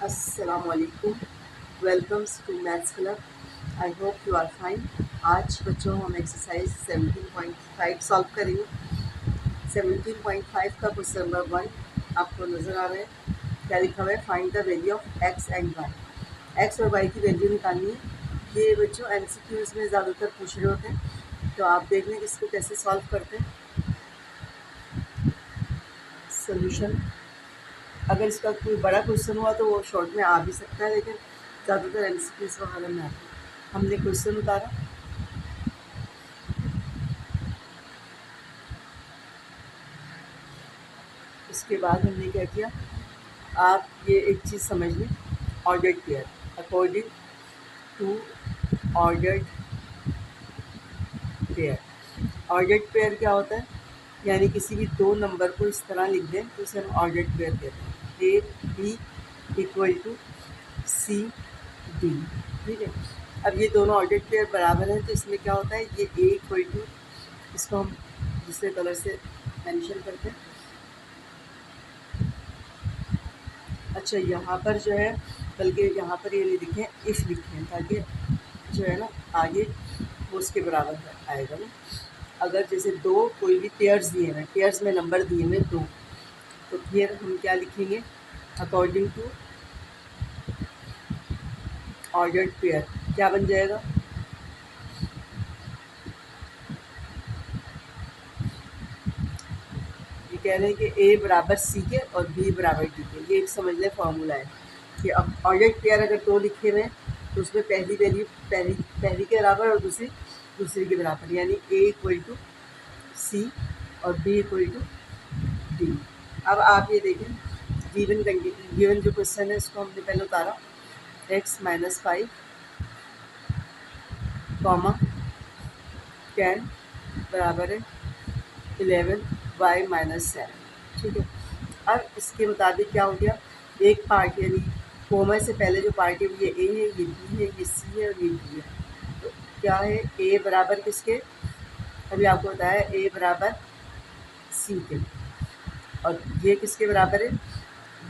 अस्सलामुअलैकुम। Welcomes to maths club. I hope you are fine. आज बच्चों हम एक्सरसाइज 17.5 सॉल्व करेंगे। 17.5 का क्वेश्चन नंबर 1 आपको नज़र आ रहा है। क्या लिखा हुआ है? Find the value of X and Y. X और वाई की वैल्यू निकालनी है। ये बच्चों एमसीक्यूज में ज़्यादातर पूछ रहे होते हैं, तो आप देख लें कि इसको कैसे सॉल्व करते हैं। सोल्यूशन, अगर इसका कोई बड़ा क्वेश्चन हुआ तो वो शॉर्ट में आ भी सकता है, लेकिन ज़्यादातर एमसीक्यूज वगैरह में आता है। हमने क्वेश्चन उतारा, उसके बाद हमने क्या किया, आप ये एक चीज़ समझ लें, ordered pair according to ordered pair. Ordered pair क्या होता है? यानी किसी भी दो नंबर को इस तरह लिख दें तो उसे हम ऑर्डर्ड पेयर कहते हैं। A B equal to C D. ठीक है, अब ये दोनों ऑर्डर्ड पेयर बराबर हैं, तो इसमें क्या होता है, ये ए इक्वल टू, इसको हम दूसरे कलर से मेंशन करते हैं। अच्छा, यहाँ पर जो है, बल्कि यहाँ पर ये नहीं लिखे, इफ़ लिखे हैं, ताकि जो है ना आगे वो उसके बराबर आएगा ना। अगर जैसे दो कोई भी पेयर्स दिए हैं, पेयर्स में नंबर दिए हैं दो, तो फिर हम क्या लिखेंगे, अकॉर्डिंग टू ऑर्डर्ड पेयर क्या बन जाएगा, ये कह रहे हैं कि ए बराबर सी के और बी बराबर डी के। ये एक समझ लें फॉर्मूला है कि अब ऑर्डर्ड पेयर अगर दो लिखे हुए हैं तो उसमें पहली वैल्यू पहली के बराबर और दूसरी दूसरी के बराबर, यानी ए इक्वल टू सी और बी इक्वल टू डी। अब आप ये देखें, गिवन जो क्वेश्चन है इसको हमने पहले उतारा, एक्स माइनस 5 कॉमा 10 बराबर है 11 वाई माइनस 7। ठीक है, अब इसके मुताबिक क्या हो गया, एक पार्ट यानी कोमा से पहले जो पार्ट है वो ये ए है, ये बी है, ये सी है और ये डी है। तो क्या है, ए बराबर किसके, अभी आपको बताया ए बराबर सी के, और ये किसके बराबर है,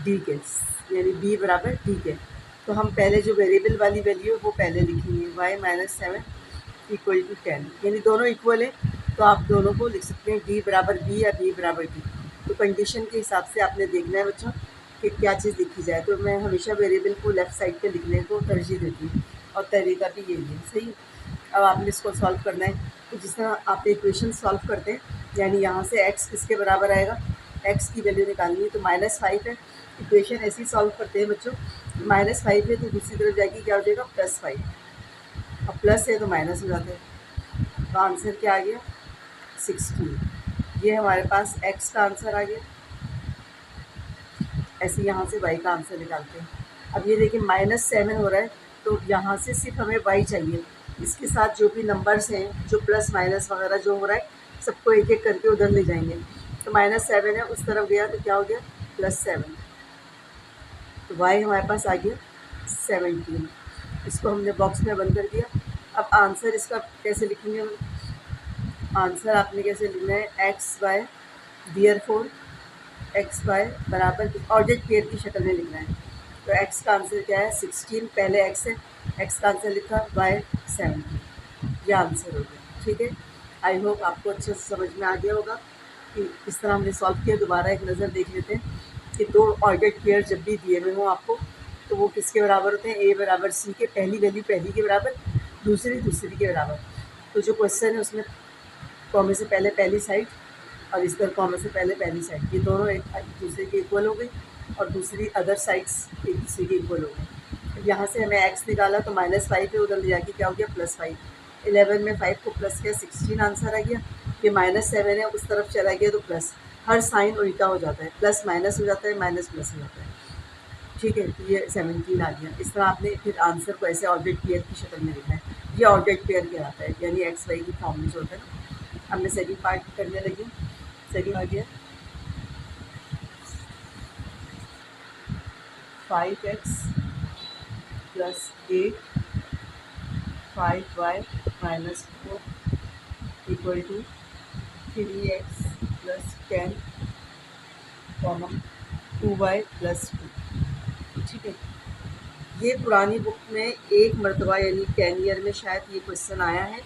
डी के, यानी बी बराबर डी के। तो हम पहले जो वेरिएबल वाली वैल्यू है वो पहले लिखेंगे, वाई माइनस 7 इक्वल टू 10, यानी दोनों इक्वल है, तो आप दोनों को लिख सकते हैं डी बराबर बी या बी बराबर डी। तो कंडीशन के हिसाब से आपने देखना है बच्चों कि क्या चीज़ लिखी जाए। तो मैं हमेशा वेरिएबल को लेफ़्ट साइड पे लिखने को तरजीह देती हूँ, और तरीका भी यही है। सही है, अब आपने इसको सॉल्व करना है। तो जिस तरह आप इक्वेशन सॉल्व करते हैं, यानी यहाँ से एक्स किसके बराबर आएगा, एक्स की वैल्यू निकालनी है, तो -5 है। इक्वेशन ऐसे ही सॉल्व करते हैं बच्चों, -5 है तो दूसरी तरफ जाके क्या हो जाएगा, +5। अब प्लस है तो माइनस हो जाता है, तो आंसर क्या आ गया, 16। ये हमारे पास एक्स का आंसर आ गया। ऐसे यहाँ से वाई का आंसर निकालते हैं। अब ये देखिए -7 हो रहा है, तो यहाँ से सिर्फ हमें वाई चाहिए। इसके साथ जो भी नंबर्स हैं, जो प्लस माइनस वगैरह जो हो रहा है, सबको एक एक करके उधर ले जाएंगे। तो -7 है, उस तरफ गया तो क्या हो गया, +7। तो वाई हमारे पास आ गया 17। इसको हमने बॉक्स में बंद कर दिया। अब आंसर इसका कैसे लिखेंगे हम, आंसर आपने कैसे लिखना है, X Y therefore X Y बराबर ऑर्डर्ड पेयर की शक्ल में लिखना है। तो एक्स का आंसर क्या है, 16, पहले एक्स है, एक्स का आंसर लिखा, वाई 17। ये आंसर हो गया। ठीक है, आई होप आपको अच्छे से समझ में आ गया होगा कि किस तरह हमने सॉल्व किया। दोबारा एक नज़र देख लेते हैं कि दो ऑर्डर्ड पेयर जब भी दिए हुए हों आपको, तो वो किसके बराबर होते हैं, ए बराबर सी के, पहली वैल्यू पहली के बराबर, दूसरी दूसरी के बराबर। तो जो क्वेश्चन है उसमें कॉमे से पहले पहली साइड और इस तरह कॉमे से पहले पहली साइड, ये दोनों एक दूसरे के इक्वल हो गई, और दूसरी अदर साइड्स एक दूसरे के इक्वल हो गई। यहाँ से हमें एक्स निकाला तो -5 है, उधर ले जाके क्या हो गया, +5। 11 में 5 को प्लस किया, 16 आंसर आ गया। ये -7 है, उस तरफ चला गया तो प्लस, हर साइन उल्टा हो जाता है, प्लस माइनस हो जाता है, माइनस प्लस हो जाता है। ठीक है, तो ये 17 आ गया। इस तरह आपने फिर आंसर को ऐसे ऑर्डर्ड पेयर की शक्ल में लिखना है। ये ऑर्डर्ड पेयर कहलाता है, यानी एक्स वाई की फॉर्म में जो होता है ना। अब मैं सेकंड पार्ट करने लगी, सेकंड आ गया 5x + 8 5y - 4 equal to 3x + 10 2y + 2। ठीक है, ये पुरानी बुक में एक मरतबा यानी 10 ईयर में शायद ये क्वेश्चन आया है।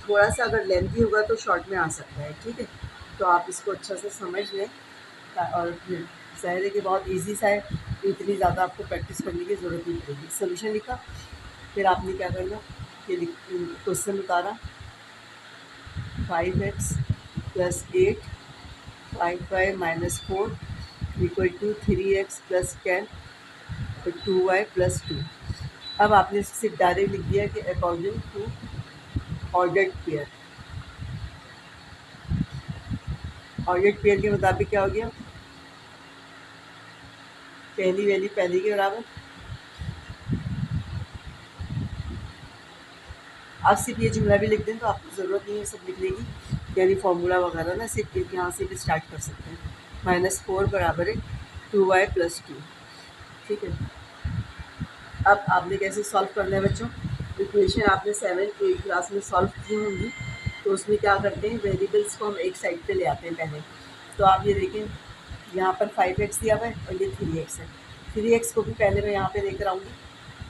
थोड़ा सा अगर लेंथी होगा तो शॉर्ट में आ सकता है, ठीक है। तो आप इसको अच्छा से समझ लें और फिर ज़ाहिर है कि बहुत इजी सा है, तो इतनी ज़्यादा आपको प्रैक्टिस करने की ज़रूरत नहीं पड़ेगी। सोल्यूशन लिखा, फिर आपने क्या करना, ये क्वेश्चन उतारा, 5x + 8 5y - 4 = 3x + 10 और 2y + 2। अब आपने सिर्फ डायरेक्ट लिख दिया कि according to ordered pair. Ordered pair के मुताबिक क्या हो गया, पहली वैल्यू पहली के बराबर। आप सिर्फ ये जुमला भी लिख दें तो आपको ज़रूरत नहीं है सब लिखने की, यानी फार्मूला वगैरह ना, सिर्फ यहाँ से भी स्टार्ट कर सकते हैं। -4 बराबर है 2y + 2, ठीक है। अब आपने कैसे सॉल्व करना है बच्चों, इक्वेशन आपने 7th 8th क्लास में सॉल्व की होंगी। तो उसमें क्या करते हैं, वेरिएबल्स को हम एक साइड पे ले आते हैं पहले। तो आप ये देखें, यहाँ पर 5x दिया हुआ है और ये 3x है। 3x को भी पहले मैं यहाँ पे लेकर आऊँगी,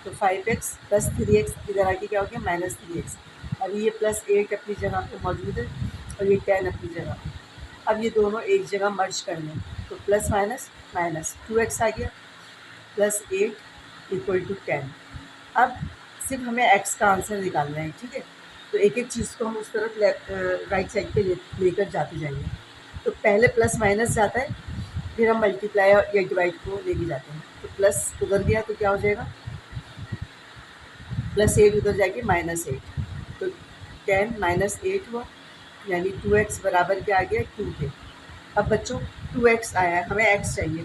तो 5x + 3x इधर आके क्या हो गया, -3x। अब ये +8 अपनी जगह पे मौजूद है और ये 10 अपनी जगह पे। अब ये दोनों एक जगह मर्ज करने, तो प्लस माइनस माइनस 2x आ गया +8 = 10। अब सिर्फ हमें x का आंसर निकालना है, ठीक है। तो एक एक चीज़ को हम उस तरफ राइट साइड पे लेकर जाते जाएंगे। तो पहले प्लस माइनस जाता है, फिर हम मल्टीप्लाई या डिवाइड को लेके जाते हैं। तो प्लस उधर गया तो क्या हो जाएगा, +8 उधर जाके -8, तो 10 - 8 हुआ, यानी 2x बराबर क्या आ गया, 2 के। अब बच्चों 2x आया है, हमें x चाहिए,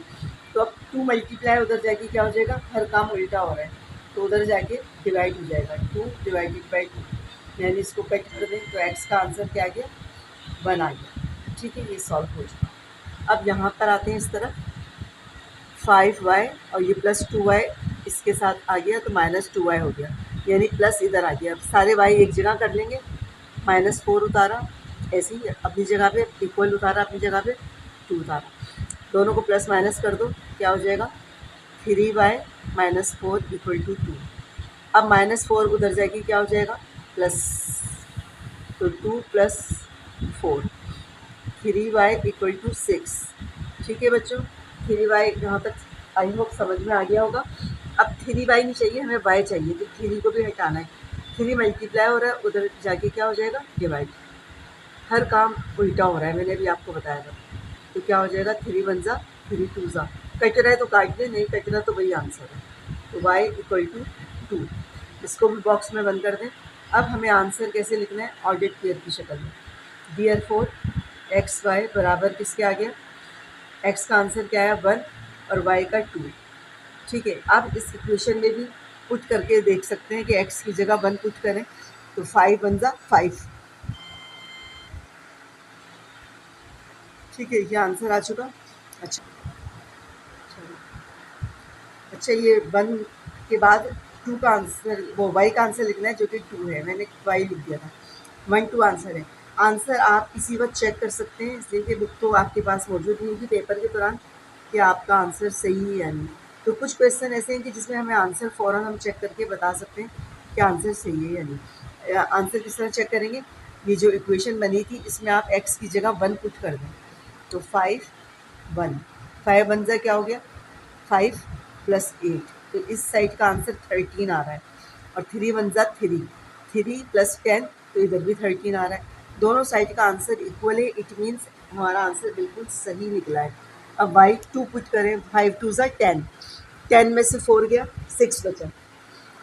तो अब 2 मल्टीप्लाई उधर जाके क्या हो जाएगा, हर काम उल्टा हो रहा है, तो उधर जाके डिवाइड हो जाएगा, 2 / 2, यानी इसको कट कर दें तो x का आंसर क्या आ गया, 1 आ गया, ठीक है। ये सॉल्व हो चुका। अब यहाँ पर आते हैं इस तरफ, 5y और ये +2y इसके साथ आ गया तो -2y हो गया, यानी प्लस इधर आ गया। अब सारे y एक जगह कर लेंगे, -4 उतारा, ऐसे ही अपनी जगह पे इक्वल उतारा, अपनी जगह पे 2 उतारा, दोनों को प्लस माइनस कर दो, क्या हो जाएगा, 3y - 4 = 2। अब -4 उधर जाएगी क्या हो जाएगा, प्लस, तो 2 + 4 3y = 6, ठीक है बच्चों। 3y यहाँ तक आई होप समझ में आ गया होगा। अब 3y नहीं चाहिए, हमें y चाहिए, तो 3 को भी हटाना है। 3 मल्टीप्लाई हो रहा है, उधर जाके क्या हो जाएगा, डिवाइड। हर काम उल्टा हो रहा है, मैंने भी आपको बताया था। तो क्या हो जाएगा, 3 × 1 = 3 × 2 = कट रहा है तो काट दें, नहीं कट रहा तो वही आंसर है। तो y = 2, इसको भी बॉक्स में बंद कर दें। अब हमें आंसर कैसे लिखना है, ऑर्डर्ड पेयर की शक्ल में। Therefore x y बराबर किसके आ गया, x का आंसर क्या है, 1 और y का 2, ठीक है। आप इस इक्वेशन में भी पुट करके देख सकते हैं कि x की जगह 1 पुट करें, तो 5 × 1 = 5, ठीक है। ये आंसर आ चुका। अच्छा, अच्छा ये 1 के बाद 2 का आंसर, वो y का आंसर लिखना है जो कि 2 है, मैंने y लिख दिया था। 1 2 आंसर है। आंसर आप इसी वक्त चेक कर सकते हैं, इसलिए कि बुक तो आपके पास मौजूद नहीं होगी पेपर के दौरान कि आपका आंसर सही है या नहीं। तो कुछ क्वेश्चन ऐसे हैं कि जिसमें हमें आंसर फ़ौरन हम चेक करके बता सकते हैं कि आंसर सही है या नहीं। आंसर किस तरह चेक करेंगे, ये जो इक्वेशन बनी थी इसमें आप x की जगह 1 पुट कर दें, तो 5 1 5 1 ज़ा क्या हो गया, 5 + 8, तो इस साइड का आंसर 13 आ रहा है। और 3 1 ज़ा 3 3 + 10, तो इधर भी 13 आ रहा है। दोनों साइड का आंसर इक्वल है, इट मीन्स हमारा आंसर बिल्कुल सही निकला है। अब y 2 पुट करें, 5 2 ज़ा 10, 10 में से 4 गया, 6 बचा,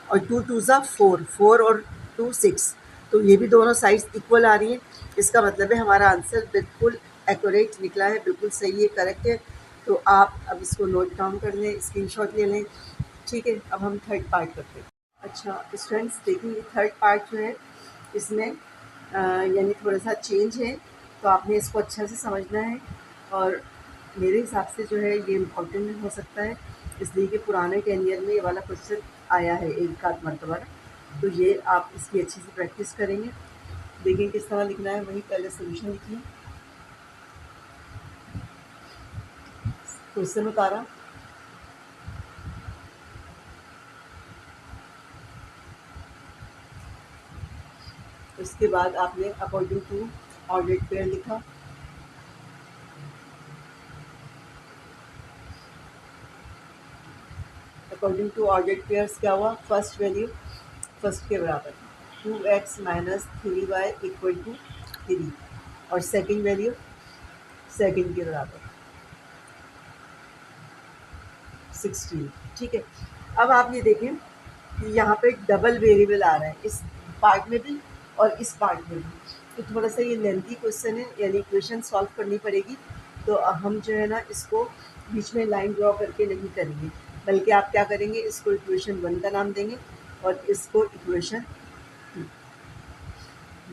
और 2 2 ज़ा 4, 4 और 2 6, तो ये भी दोनों साइड्स इक्वल आ रही हैं। इसका मतलब है हमारा आंसर बिल्कुल एक्यूरेट निकला है, बिल्कुल सही है, करेक्ट है। तो आप अब इसको नोट डाउन कर लें, स्क्रीनशॉट ले लें, ठीक है। अब हम थर्ड पार्ट करते हैं। अच्छा स्टूडेंट्स देखिए, थर्ड पार्ट जो है इसमें यानी थोड़ा सा चेंज है, तो आपने इसको अच्छा से समझना है। और मेरे हिसाब से जो है ये इम्पोर्टेंट हो सकता है, इसलिए कि पुराने 10 ईयर में ये वाला क्वेश्चन आया है एक आध मरतबा। तो ये आप इसकी अच्छी से प्रैक्टिस करेंगे। देखिए किस तरह लिखना है, वही पहले सोल्यूशन लिखिए। क्वेश्चन उतारा, उसके बाद आपने अकॉर्डिंग टू ऑर्डर्ड पेयर लिखा, अकॉर्डिंग टू ऑर्डर्ड पेयर्स क्या हुआ, फर्स्ट वैल्यू फर्स्ट के बराबर 2x minus 3y equal to 3, और सेकेंड वैल्यू सेकेंड के बराबर 16। ठीक है, अब आप ये देखें कि यहाँ पे डबल वेरिएबल आ रहा है इस पार्ट में भी और इस पार्ट में भी, तो थोड़ा सा ये लेंथी क्वेश्चन है, यानी इक्वेशन सॉल्व करनी पड़ेगी। तो हम जो है ना इसको बीच में लाइन ड्रॉ करके नहीं करेंगे, बल्कि आप क्या करेंगे, इसको इक्वेशन 1 का नाम देंगे और इसको इक्वेशन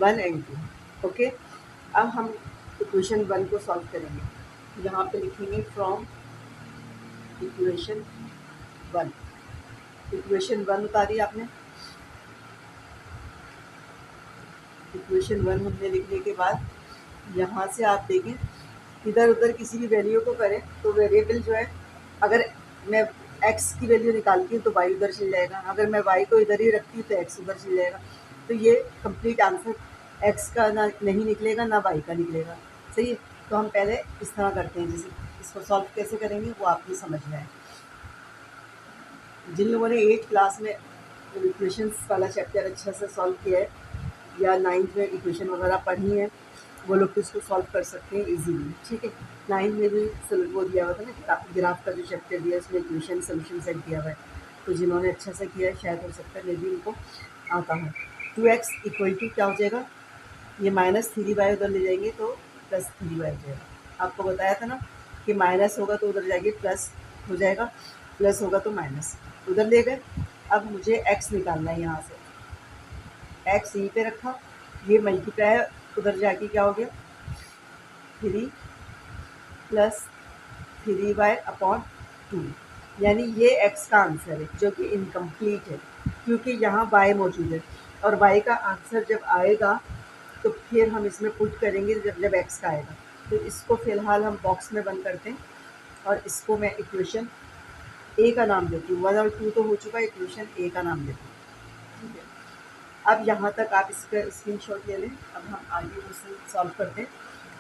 1 एंड 2। ओके, अब हम इक्वेशन 1 को सॉल्व करेंगे। यहाँ पे लिखेंगे फ्रॉम इक्वेशन 1, इक्वेशन 1 उतारी आपने, इक्वेशन 1 हमने लिखने के बाद यहाँ से आप देखें इधर उधर किसी भी वैल्यू को करें तो वेरिएबल जो है, अगर मैं x की वैल्यू निकालती हूँ तो y उधर चल जाएगा, अगर मैं y को इधर ही रखती हूँ तो x उधर चल जाएगा। तो ये कंप्लीट आंसर x का ना नहीं निकलेगा ना y का निकलेगा। सही है, तो हम पहले इस तरह करते हैं, जैसे इसको सॉल्व कैसे करेंगे वो आपको समझ में आए। जिन लोगों ने 8th क्लास में इक्वेशंस वाला चैप्टर अच्छा से सॉल्व किया है या 9th में इक्वेशन वगैरह पढ़ी है, वो लोग तो इसको सॉल्व कर सकते हैं इजीली। ठीक है, 9th में भी वो दिया हुआ था ना, ग्राफ का जो चैप्टर दिया है उसमें इक्वेशन सोल्यूशन सेट दिया हुआ है, तो जिन्होंने अच्छा से किया है शायद हो सकता है मे भी उनको आता है। 2x इक्वल टू क्या हो जाएगा, ये माइनस 3y उधर ले जाएंगे तो प्लस 3y हो जाएगा। आपको बताया था ना कि माइनस होगा तो उधर जाएंगे प्लस हो जाएगा, प्लस होगा तो माइनस, उधर ले गए। अब मुझे x निकालना है, यहाँ से x यहीं पे रखा, ये मल्टीप्लाई उधर जाके क्या हो गया 3 प्लस 3y अपॉन 2, यानी ये x का आंसर है जो कि इनकम्प्लीट है, क्योंकि यहाँ y मौजूद है और y का आंसर जब आएगा तो फिर हम इसमें पुट करेंगे जब x का आएगा। तो इसको फ़िलहाल हम बॉक्स में बंद करते हैं और इसको मैं इक्वेशन a का नाम देती हूँ। 1 और 2 तो हो चुका है, इक्वेशन a का नाम देती हूँ। ठीक है, अब यहाँ तक आप इसका स्क्रीनशॉट ले लें। अब हम आगे उसे सॉल्व करते हैं।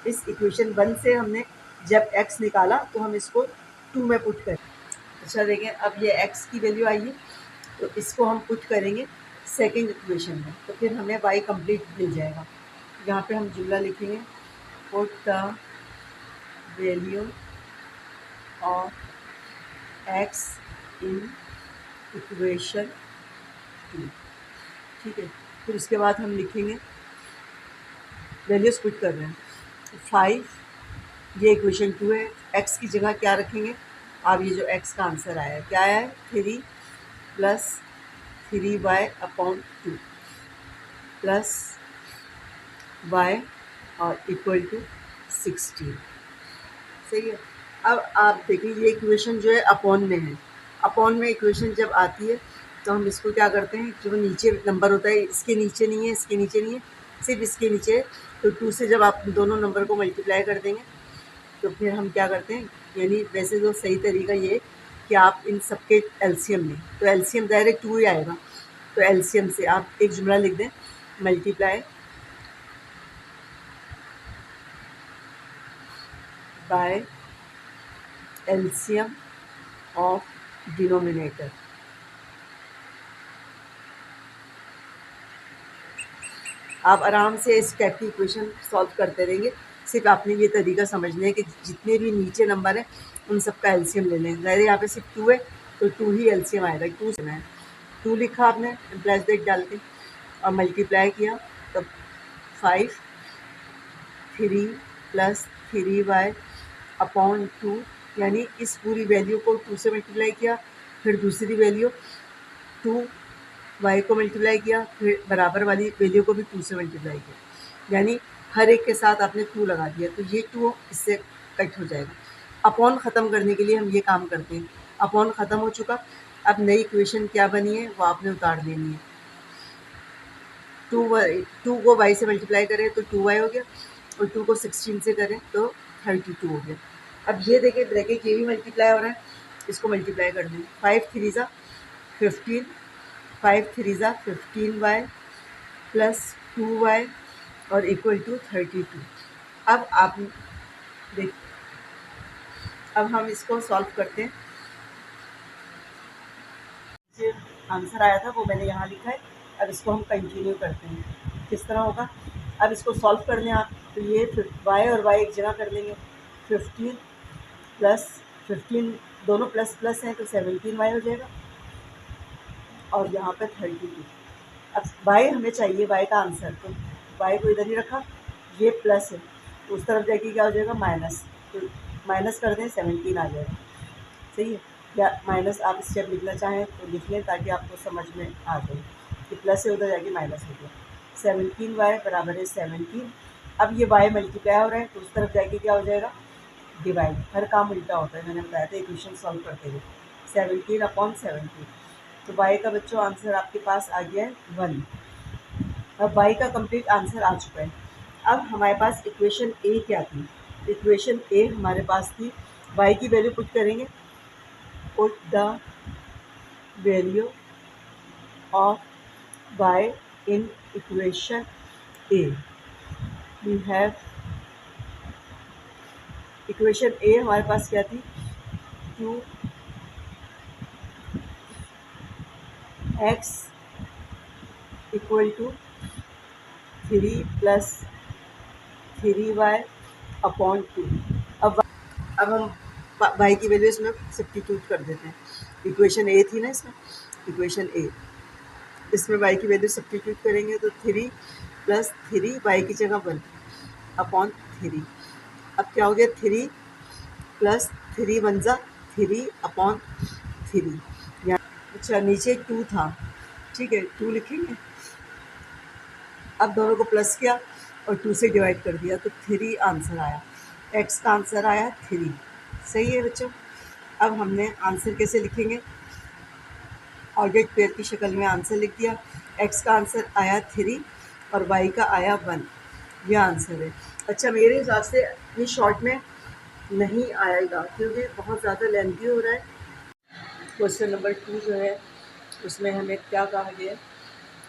इस इक्वेशन 1 से हमने जब x निकाला तो हम इसको 2 में पुट करें। अच्छा देखें, अब ये x की वैल्यू आई है तो इसको हम पुट करेंगे सेकेंड इक्वेशन में, तो फिर हमें y कंप्लीट मिल जाएगा। यहाँ पे हम जुमला लिखेंगे, put the value of x in equation 2। ठीक है, फिर उसके बाद हम लिखेंगे, वैल्यूज पुट कर रहे हैं 5, ये इक्वेशन 2 है, x की जगह क्या रखेंगे, अब ये जो x का आंसर आया है क्या आया है 3 plus 3y upon 2 plus y और इक्वल टू 16। सही है, अब आप देखिए ये इक्वेशन जो है अपॉन में है, अपॉन में इक्वेशन जब आती है तो हम इसको क्या करते हैं, जो नीचे नंबर होता है इसके नीचे नहीं है, इसके नीचे नहीं है, सिर्फ इसके नीचे है, तो 2 से जब आप दोनों नंबर को मल्टीप्लाई कर देंगे तो फिर हम क्या करते हैं, यानी वैसे तो सही तरीका ये है कि आप इन सबके एलसीएम लें, तो एलसीएम डायरेक्ट 2 ही आएगा, तो एलसीएम से आप एक जुमला लिख दें, multiply by LCM of denominator. आप आराम से इस टाइप की इक्वेशन सॉल्व करते रहेंगे, सिर्फ आपने ये तरीका समझना है कि जितने भी नीचे नंबर हैं उन सब का एलसीएम ले लें। ज़ाहिर यहाँ पे सिर्फ 2 है तो 2 ही एलसीएम आएगा, 2 से है 2 लिखा आपने प्लस ब्रैकेट डाल के और मल्टीप्लाई किया, तब 5 3 प्लस 3y अपॉन 2, यानी इस पूरी वैल्यू को 2 से मल्टीप्लाई किया, फिर दूसरी वैल्यू 2y को मल्टीप्लाई किया, फिर बराबर वाली वैल्यू को भी 2 से मल्टीप्लाई किया, यानी हर एक के साथ आपने 2 लगा दिया, तो ये 2 इससे कट हो जाएगा। अपॉन ख़त्म करने के लिए हम ये काम करते हैं, अपॉन ख़त्म हो चुका, अब नई इक्वेशन क्या बनी है वो आपने उतार देनी है। 2 को y से मल्टीप्लाई करें तो 2y हो गया और 2 को 16 से करें तो 32 हो गया। अब ये देखिए ब्रैकेट ये भी मल्टीप्लाई हो रहा है, इसको मल्टीप्लाई कर दें, 5 3 ज़ा 15, 5 3 ज़ा 15y प्लस 2y और इक्वल टू 32। अब आप देख, अब हम इसको सॉल्व करते हैं। जो आंसर आया था वो मैंने यहाँ लिखा है। अब इसको हम कंटिन्यू करते हैं। किस तरह होगा, अब इसको सॉल्व कर लें आप, तो ये y और y एक जगह कर देंगे। 15 प्लस 15 दोनों प्लस प्लस हैं तो 17y हो जाएगा, और यहाँ पे 32। अब y हमें चाहिए, y का आंसर, तो y को इधर ही रखा, ये प्लस है तो उस तरफ जाके क्या हो जाएगा माइनस, तो माइनस कर दें 17 आ जाएगा। सही है, या माइनस आप स्टेप लिखना चाहें तो लिख लें ताकि आपको समझ में आ जाए कि प्लस से उधर जाके माइनस हो गया। 17y बराबर है 17। अब ये y मल्टीप्लाई हो रहा है तो उस तरफ जाके क्या हो जाएगा डिवाइड। हर काम उल्टा होता है, मैंने बताया था इक्वेशन सॉल्व करते हुए। 17/17, तो y का बच्चों आंसर आपके पास आ गया है 1। अब y का कंप्लीट आंसर आ चुका है। अब हमारे पास इक्वेशन ए क्या थी, इक्वेशन ए हमारे पास थी y की वैल्यू पुट करेंगे, put the value of y in equation A. We have equation A हमारे पास क्या थी, 2x equal to 3 plus 3y upon 2। अब हम y की वैल्यू इसमें सब्स्टिट्यूट कर देते हैं। इक्वेशन ए थी ना, इसमें इक्वेशन ए, इसमें y की वैल्यू सब्स्टिट्यूट करेंगे तो 3 प्लस 3 y की जगह 1 अपॉन 3। अब क्या हो गया, 3 प्लस 3 1 जा 3 अपॉन 3। अच्छा, नीचे 2 था, ठीक है 2 लिखेंगे। अब दोनों को प्लस किया और 2 से डिवाइड कर दिया तो 3 आंसर आया। x का आंसर आया 3। सही है बच्चों। अब हमने आंसर कैसे लिखेंगे, ऑर्डर्ड पेयर की शक्ल में आंसर लिख दिया। x का आंसर आया 3 और y का आया 1, यह आंसर है। अच्छा, मेरे हिसाब से ये शॉर्ट में नहीं आएगा क्योंकि बहुत ज़्यादा लेंथी हो रहा है। क्वेश्चन नंबर 2 जो है उसमें हमें क्या कहा गया है,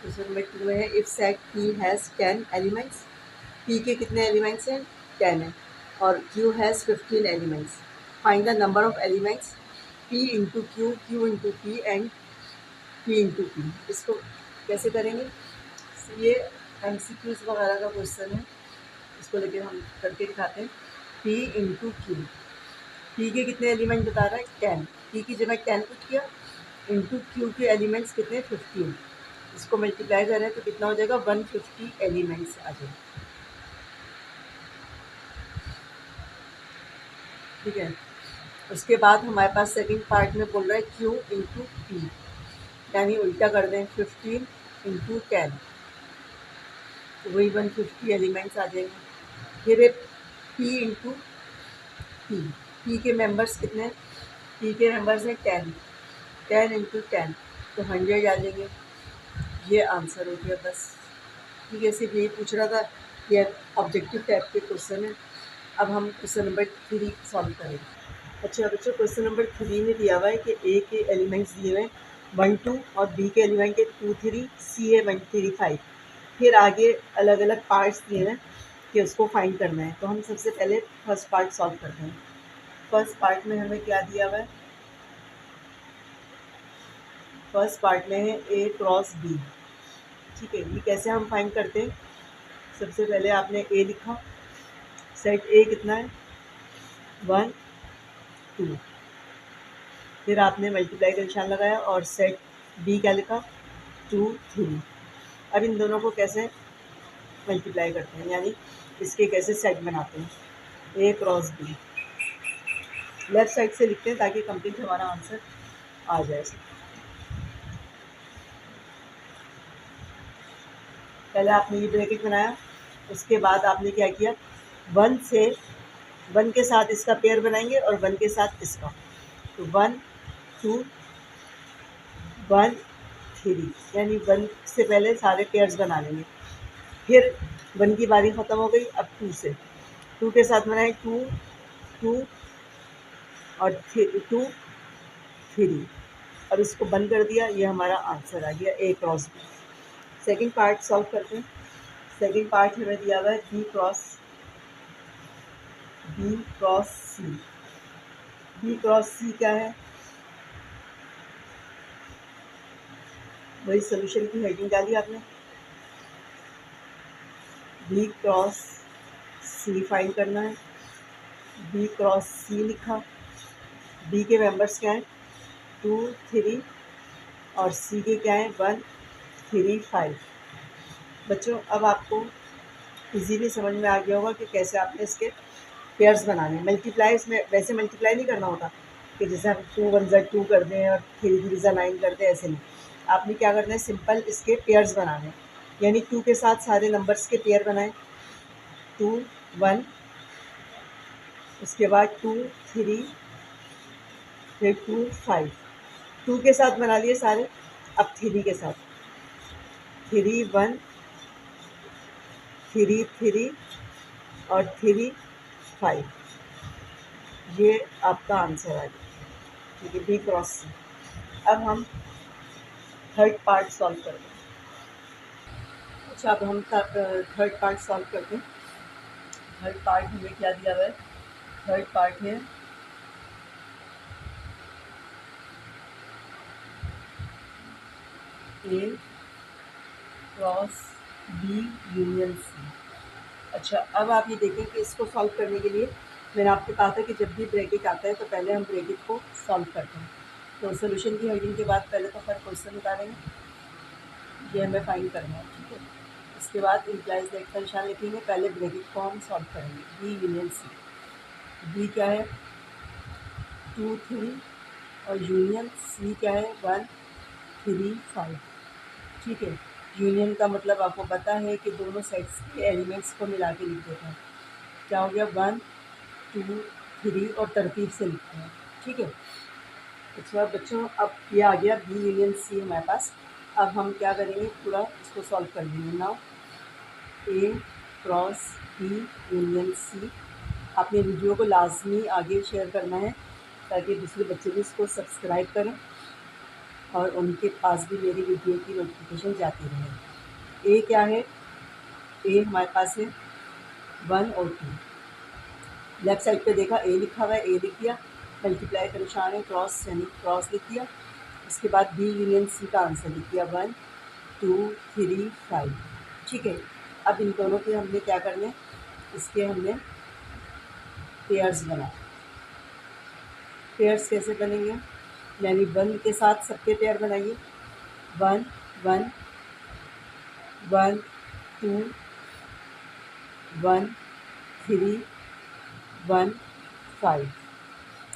क्वेश्चन नंबर 2 में है if set P has 10 elements. P के कितने एलिमेंट्स हैं, 10 है, और Q has 15 elements. Find the number of elements P into Q, Q into P and P into P। इसको कैसे करेंगे, ये MCQs वगैरह का क्वेश्चन है, इसको लेकर हम करके दिखाते हैं। P इंटू Q, P के कितने एलिमेंट बता रहा है 10, P की जगह 10 पुट किया, इंटू Q के एलिमेंट्स कितने 15, इसको मल्टीप्लाई करें तो कितना हो जाएगा 150 एलिमेंट्स आ जाएगा। ठीक है, उसके बाद हमारे पास सेकंड पार्ट में बोल रहा है Q इंटू P, यानी उल्टा कर दें 15 इंटू 10, तो वही 150 एलिमेंट्स आ जाएंगे। फिर है P इंटू P, P के मेंबर्स कितने, P के मेंबर्स हैं 10, 10 इंटू 10 तो 100 आ जाएंगे। ये आंसर हो गया बस। ठीक है, सिर्फ यही पूछ रहा था, ये ऑब्जेक्टिव टाइप के क्वेश्चन है। अब हम क्वेश्चन नंबर 3 सॉल्व करेंगे। अच्छा बच्चों, क्वेश्चन नंबर 3 में दिया हुआ है कि ए के एलिमेंट्स दिए हुए हैं 1 2 और बी के एलिमेंट है 2 3, सी है 1 3 5। फिर आगे अलग अलग पार्ट्स दिए हैं कि उसको फाइंड करना है। तो हम सबसे पहले फर्स्ट पार्ट सॉल्व करते हैं। फर्स्ट पार्ट में हमें क्या दिया हुआ है, फर्स्ट पार्ट में है ए क्रॉस बी। ठीक है, ये कैसे हम फाइंड करते हैं, सबसे पहले आपने ए लिखा, सेट ए कितना है 1 2, फिर आपने मल्टीप्लाई का निशान लगाया और सेट बी क्या लिखा 2 3। अब इन दोनों को कैसे मल्टीप्लाई करते हैं, यानी इसके कैसे सेट बनाते हैं, ए क्रॉस बी। लेफ्ट साइड से लिखते हैं ताकि कंप्लीट हमारा आंसर आ जाए। पहले आपने ये ब्रैकेट बनाया, उसके बाद आपने क्या किया, 1 के साथ इसका पेयर बनाएंगे और 1 के साथ इसका, तो 1 2 1 3, यानी 1 से पहले सारे पेयर्स बना लेंगे। फिर 1 की बारी ख़त्म हो गई, अब 2 से, 2 के साथ बनाए 2 2 और 2 3, अब इसको बंद कर दिया, ये हमारा आंसर आ गया A cross B. Second part solve करते हैं। सेकंड पार्ट हमें दिया हुआ है B cross C. B cross C क्या है? वही सोल्यूशन की हेडिंग डाली आपने, बी क्रॉस सी फाइंड करना है। बी क्रॉस सी लिखा, बी के मेंबर्स क्या हैं 2, 3 और सी के क्या हैं 1, 3, 5। बच्चों अब आपको इजीली समझ में आ गया होगा कि कैसे आपने इसके पेयर्स बनाने। मल्टीप्लाई इसमें वैसे मल्टीप्लाई नहीं करना होता कि जैसे हम 2 1 ज़ा 2 कर दें और 3 3 ज़ा 9 कर दें, ऐसे नहीं। आपने क्या करना है, सिंपल इसके पेयर्स बनाने, यानी 2 के साथ सारे नंबर्स के पेयर बनाएं। 2 1, उसके बाद 2 3, फिर 2 5। 2 के साथ बना लिए सारे। अब 3 के साथ 3 1, 3 3 और 3 5। ये आपका आंसर आ गया, ठीक है, बी क्रॉस सी। अब हम थर्ड पार्ट सॉल्व करते हैं। अच्छा, अब हम थर्ड पार्ट सॉल्व करते हैं। थर्ड पार्ट हमें क्या दिया हुआ है? थर्ड पार्ट है ए क्रॉस बी यूनियन सी। अच्छा, अब आप ये देखें कि इसको सॉल्व करने के लिए मैंने आपको कहा था कि जब भी ब्रैकेट आता है तो पहले हम ब्रैकेट को सॉल्व करते हैं। तो सोल्यूशन की हेडिंग के बाद पहले तो हर क्वेश्चन उतारेंगे, ये हमें फाइंड करना है, ठीक है। इसके बाद इम्प्लाइज दैट का निशान लिखेंगे, पहले ब्रैकेट को हम सॉल्व करेंगे। बी यूनियन सी, बी क्या है 2 3 और यूनियन सी क्या है 1 3 5, ठीक है। यूनियन का मतलब आपको पता है कि दोनों सेट्स के एलिमेंट्स को मिला के लिख देते हैं। क्या हो गया 1 2 3 और तरतीब से लिखते हैं, ठीक है। अच्छा बच्चों, अब ये आ गया बी यूनियन सी हमारे पास। अब हम क्या करेंगे, पूरा इसको सॉल्व कर लेंगे। नाउ ए क्रॉस बी यूनियन सी। आपने वीडियो को लाजमी आगे शेयर करना है ताकि दूसरे बच्चे भी इसको सब्सक्राइब करें और उनके पास भी मेरी वीडियो की नोटिफिकेशन जाती रहे। ए क्या है? ए हमारे पास है 1 और 2। लेफ्ट साइड पे देखा ए लिखा हुआ है, ए लिख दिया। मल्टीप्लाई का निशान है क्रॉस, यानी क्रॉस लिख दिया। उसके बाद बी यूनियन सी का आंसर लिख दिया 1 2 3 5, ठीक है। अब इन दोनों के हमने क्या करने, इसके हमने पेयर्स बनाए। पेयर्स कैसे बनेंगे, यानी 1 के साथ सबके पेयर बनाइए। 1 1 1 2 1 3 1 5।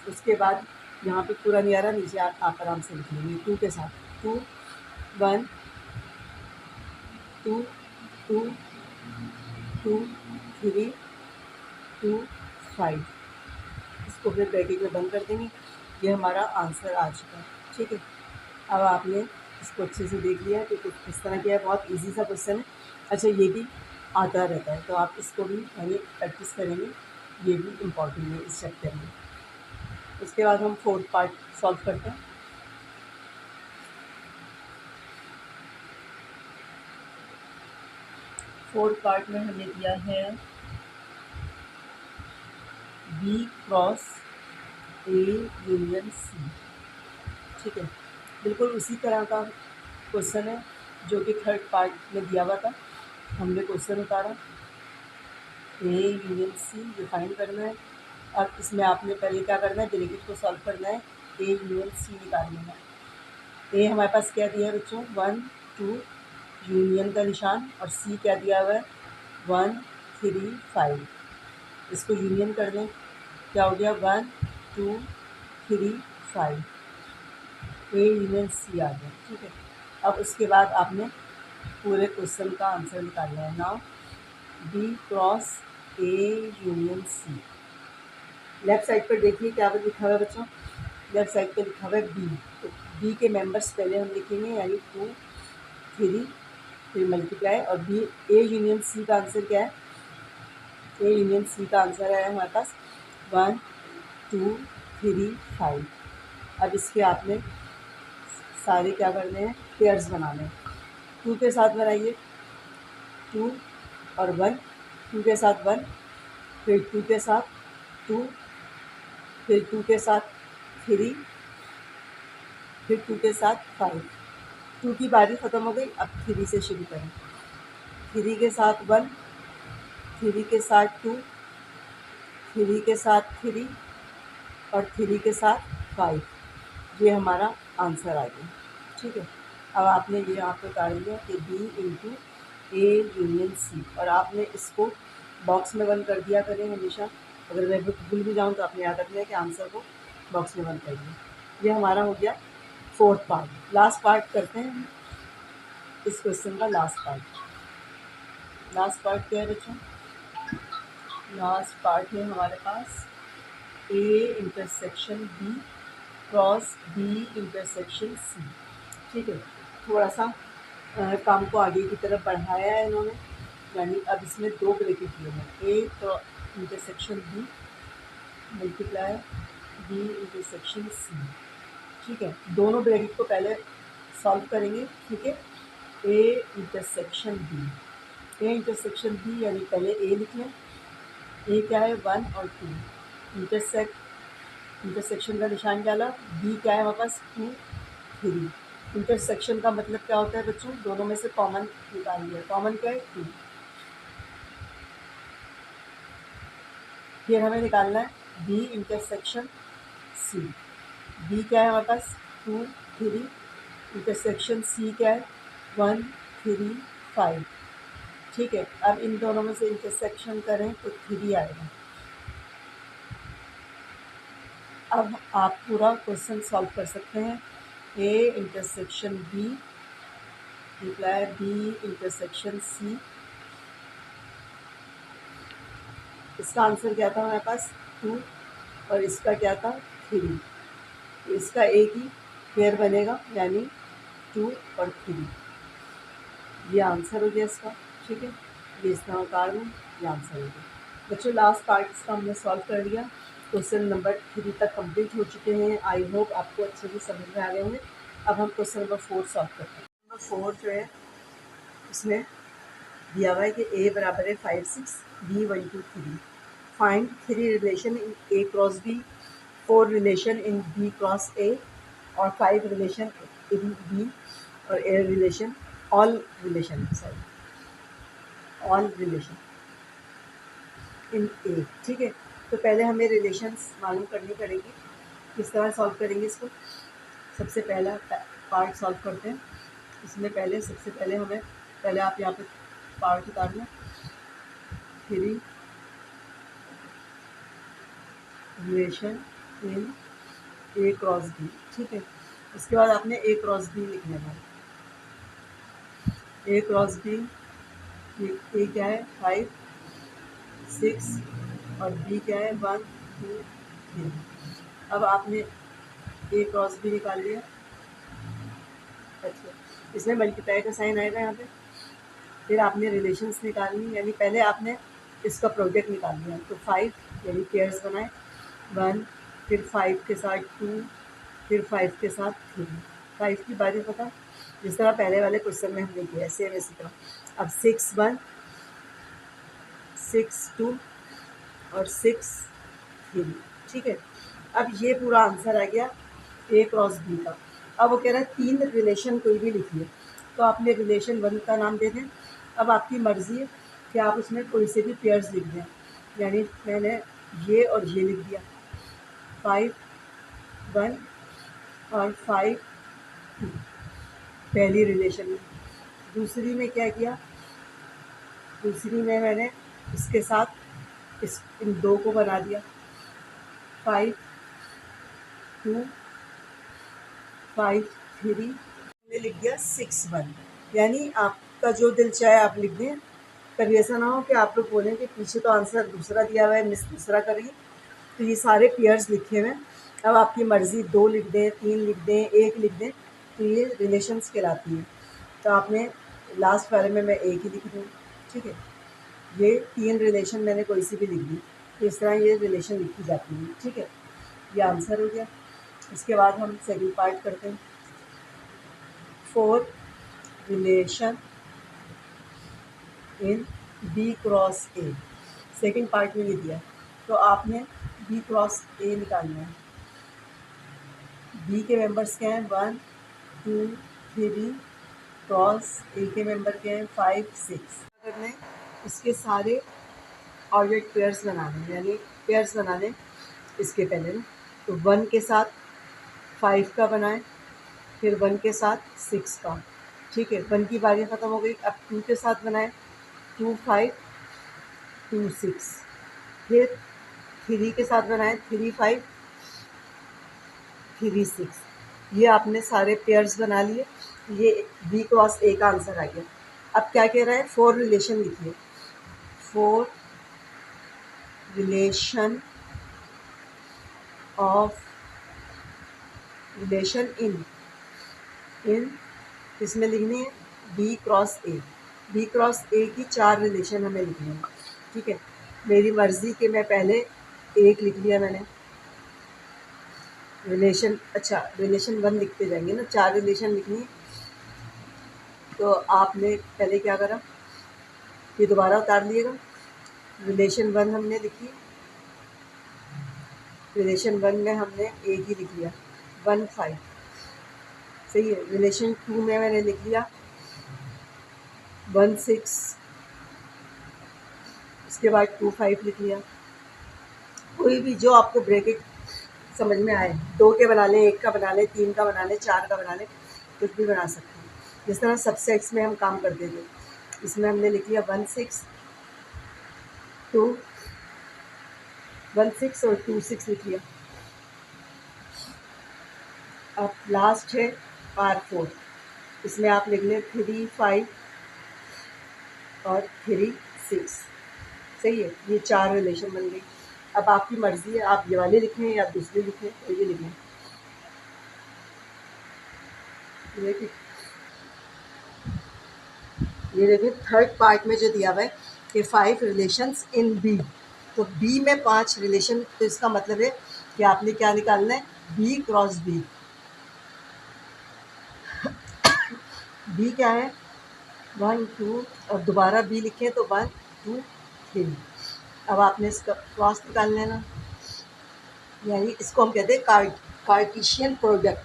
उसके बाद यहाँ पे पूरा नहीं आ रहा, नीचे आप आराम से लिख लेंगे 2 के साथ 2 1 2 2 2 3 2 5। इसको फिर ब्रैकेट में बंद कर देंगे। ये हमारा आंसर आ चुका है, ठीक है। अब आपने इसको अच्छे से देख लिया कि कुछ किस तरह किया है, बहुत इजी सा क्वेश्चन है। अच्छा, ये भी आता रहता है तो आप इसको भी यानी प्रैक्टिस करेंगे, ये भी इम्पॉर्टेंट है इस चैप्टर में। उसके बाद हम फोर्थ पार्ट सॉल्व करते हैं। फोर्थ पार्ट में हमें दिया है B cross A union C, ठीक है। बिल्कुल उसी तरह का क्वेश्चन है जो कि थर्ड पार्ट में दिया हुआ था। हमने क्वेश्चन उतारा, ए यूनियन सी डिफाइन करना है। और इसमें आपने पहले क्या करना है, ब्रैकेट को सॉल्व करना है, ए यूनियन सी निकालना है। ए हमारे पास क्या दिया है बच्चों 1 2 यूनियन का निशान, और सी क्या दिया हुआ है 1 3 5। इसको यूनियन कर दें, क्या हो गया 1 2 3 5। ए यूनियन सी आ गया, ठीक है। अब उसके बाद आपने पूरे क्वेश्चन का आंसर निकालना है। Now B cross A union C. Left side पर देखिए क्या लिखा हुआ है बच्चों, लेफ्ट साइड पे लिखा हुआ है बी। तो बी के मेंबर्स पहले हम लिखेंगे, यानी 2 3 फिर मल्टीप्लाई, और बी ए यूनियन सी का आंसर क्या है, ए यूनियन सी का आंसर है हमारे पास 1 2 3 5। अब इसके आपने सारे क्या करने हैं, पेयर्स बनाने हैं। 2 के साथ बनाइए 2 और 1, 2 के साथ 1, फिर 2 के साथ 2, फिर 2 के साथ 3, फिर 2 के साथ 5। 2 की बारी ख़त्म हो गई, अब 3 से शुरू करें। 3 के साथ 1, 3 के साथ 2, 3 के साथ 3 और 3 के साथ 5। ये हमारा आंसर आ गया। ठीक है, अब आपने ये यहाँ पे उतार लिया कि B into A union C, और आपने इसको बॉक्स में बंद कर दिया करें हमेशा। अगर मैं भूल भी जाऊँ तो आपने याद रखना है कि आंसर को बॉक्स में बंद कर दिया। ये हमारा हो गया 4th पार्ट। लास्ट पार्ट करते हैं इस क्वेश्चन का। लास्ट पार्ट क्या है बच्चों? लास्ट पार्ट है हमारे पास A intersection B cross B intersection C। ठीक है, थोड़ा सा काम को आगे की तरफ बढ़ाया है इन्होंने, यानी अब इसमें 2 ब्रैकेट दिए हैं, A intersection B multiply B intersection C। ठीक है, दोनों ब्रैकेट को पहले सॉल्व करेंगे। ठीक है, A इंटरसेक्शन B यानी पहले A लिख लें। A क्या है? 1 और 2। इंटरसेक्शन का निशान डाला। B क्या है हमारे पास? 2, 3। इंटरसेक्शन का मतलब क्या होता है बच्चों? दोनों में से कॉमन निकाल लिया। कॉमन क्या है? 2। फिर हमें निकालना है B इंटरसेक्शन C। B क्या है हमारे पास? 2, 3। इंटरसेक्शन C क्या है? 1, 3, 5। ठीक है, अब इन दोनों में से इंटरसेक्शन करें तो 3 आएगा। अब आप पूरा क्वेश्चन सॉल्व कर सकते हैं। A intersection B multiply B intersection C। इसका आंसर क्या था हमारे पास? 2, और इसका क्या था? 3। इसका एक ही पेयर बनेगा, यानी 2 और 3। ये आंसर हो गया इसका। ठीक है, ये इसका उतार दूँ, ये आंसर हो गया। बच्चों, लास्ट पार्ट इसका हमने सॉल्व कर लिया। क्वेश्चन नंबर 3 तक कंप्लीट हो चुके हैं। आई होप आपको अच्छे से समझ में आ गए होंगे। अब हम क्वेश्चन नंबर 4 सॉल्व करते हैं। नंबर 4 जो है उसमें दिया हुआ है कि A बराबर है 5, 6, B 1, 2, 3। Find 3 relation in A cross B, 4 relation in B cross A, और 5 रिलेशन इन B और A relation, all relation in A। ठीक है, तो पहले हमें रिलेशंस मालूम करनी पड़ेगी। किस तरह सॉल्व करेंगे इसको? सबसे पहला पार्ट सॉल्व करते हैं। इसमें सबसे पहले हमें आप यहाँ पे पार्ट उतार लें। 3 relation in A cross B। ठीक है, उसके बाद आपने A क्रॉस B लिख लेना है। A क्रॉस B, A क्या है? 5, 6 और B क्या है? 1, 2, 3। अब आपने A क्रॉस B निकाल लिया। अच्छा, इसमें मल्टीप्लाई का साइन आएगा यहाँ पे। फिर आपने रिलेशंस निकालनी, यानी पहले आपने इसका प्रोडक्ट निकाल लिया। तो 5 यानी पेयर्स बनाए, 1, फिर 5 के साथ 2, फिर 5 के साथ 3। 5 की बारी पता, जिस तरह पहले वाले क्वेश्चन में हमने किया सेम इसी तरह। अब 6, 1, 6, 2 और 6, 3। ठीक है, अब ये पूरा आंसर आ गया A क्रॉस B का। अब वो कह रहा है 3 रिलेशन कोई भी लिखिए, तो आपने रिलेशन 1 का नाम दे दें। अब आपकी मर्ज़ी है कि आप उसमें कोई से भी पेयर्स लिख दें, यानी मैंने ये और ये लिख दिया, 5, 1 और 5, 2 पहली रिलेशन में। दूसरी में क्या किया? दूसरी में मैंने इसके साथ इन 2 को बना दिया, 5, 2, 5, 3। मैंने लिख दिया 6, 1। यानी आपका जो दिल चाहे आप लिख दें। कभी ऐसा ना हो कि आप लोग बोलें कि पीछे तो आंसर दूसरा दिया हुआ है, मिस दूसरा करिए। तो ये सारे पेयर्स लिखे हुए हैं। अब आपकी मर्ज़ी 2 लिख दें, 3 लिख दें, 1 लिख दें, तो ये रिलेशंस कहलाती है। तो आपने लास्ट वाले में मैं 1 ही लिख दूँ। ठीक है, ये 3 रिलेशन मैंने कोई सी भी लिख दी, तो इस तरह ये रिलेशन लिखी जाती है। ठीक है, ये आंसर हो गया। इसके बाद हम सेकंड पार्ट करते हैं। 4 relation in B cross A, second part में ये दिया, तो आपने बी क्रॉस ए निकालना है। बी के मेंबर्स क्या हैं, 1 2 3, क्रॉस ए के मेंबर क्या हैं, 5 6। करने इसके सारे ऑर्बिट पेयर्स बनाने, यानी पेयर्स बनाने इसके पहले ना, तो 1 के साथ 5 का बनाएं, फिर 1 के साथ 6 का, ठीक है। 1 की बारी ख़त्म हो गई, अब 2 के साथ बनाएं, 2 5 2 6, फिर 3 के साथ बनाएं, 3 5 3 6। ये आपने सारे पेयर्स बना लिए, ये बी क्रॉस ए का आंसर आ गया। अब क्या कह रहा है, 4 रिलेशन लिखिए, 4 रिलेशन ऑफ रिलेशन इन इसमें लिखनी है B cross A. B cross A की 4 रिलेशन हमें लिखनी है, ठीक है। मेरी मर्ज़ी के मैं पहले एक लिख लिया मैंने रिलेशन, अच्छा रिलेशन 1 लिखते जाएंगे ना, 4 रिलेशन लिखनी है। तो आपने पहले क्या करा, ये दोबारा उतार लिएगा, रिलेशन 1 हमने लिखी, रिलेशन 1 में हमने एक ही लिख लिया 1 5, सही है। रिलेशन 2 में मैंने लिख लिया 1 6, उसके बाद 2 5 लिख लिया। कोई भी जो आपको ब्रैकेट समझ में आए, 2 के बना लें, 1 का बना लें, 3 का बना लें, 4 का बना लें, कुछ भी बना सकते हैं। जिस तरह सबसेट्स में हम काम करते थे, इसमें हमने लिख लिया 1 6 2 1 6 और 2 6 लिख लिया। अब लास्ट है पार्ट 4, इसमें आप लिख लें 3 5 और 3 6, सही है। ये 4 रिलेशन बन गई। अब आपकी मर्ज़ी है, आप ये वाले लिखें या दूसरे लिखें, तो ये लिखें। ये देखिए थर्ड पार्ट में जो दिया हुआ है कि 5 रिलेशंस इन बी, तो बी में 5 रिलेशन, तो इसका मतलब है कि आपने क्या निकालना है, बी क्रॉस बी। बी क्या है, 1 2, और दोबारा बी लिखें तो 1 2 3। अब आपने इसका क्रॉस निकाल लेना, यानी इसको हम कहते हैं कार्टिशियन प्रोडक्ट।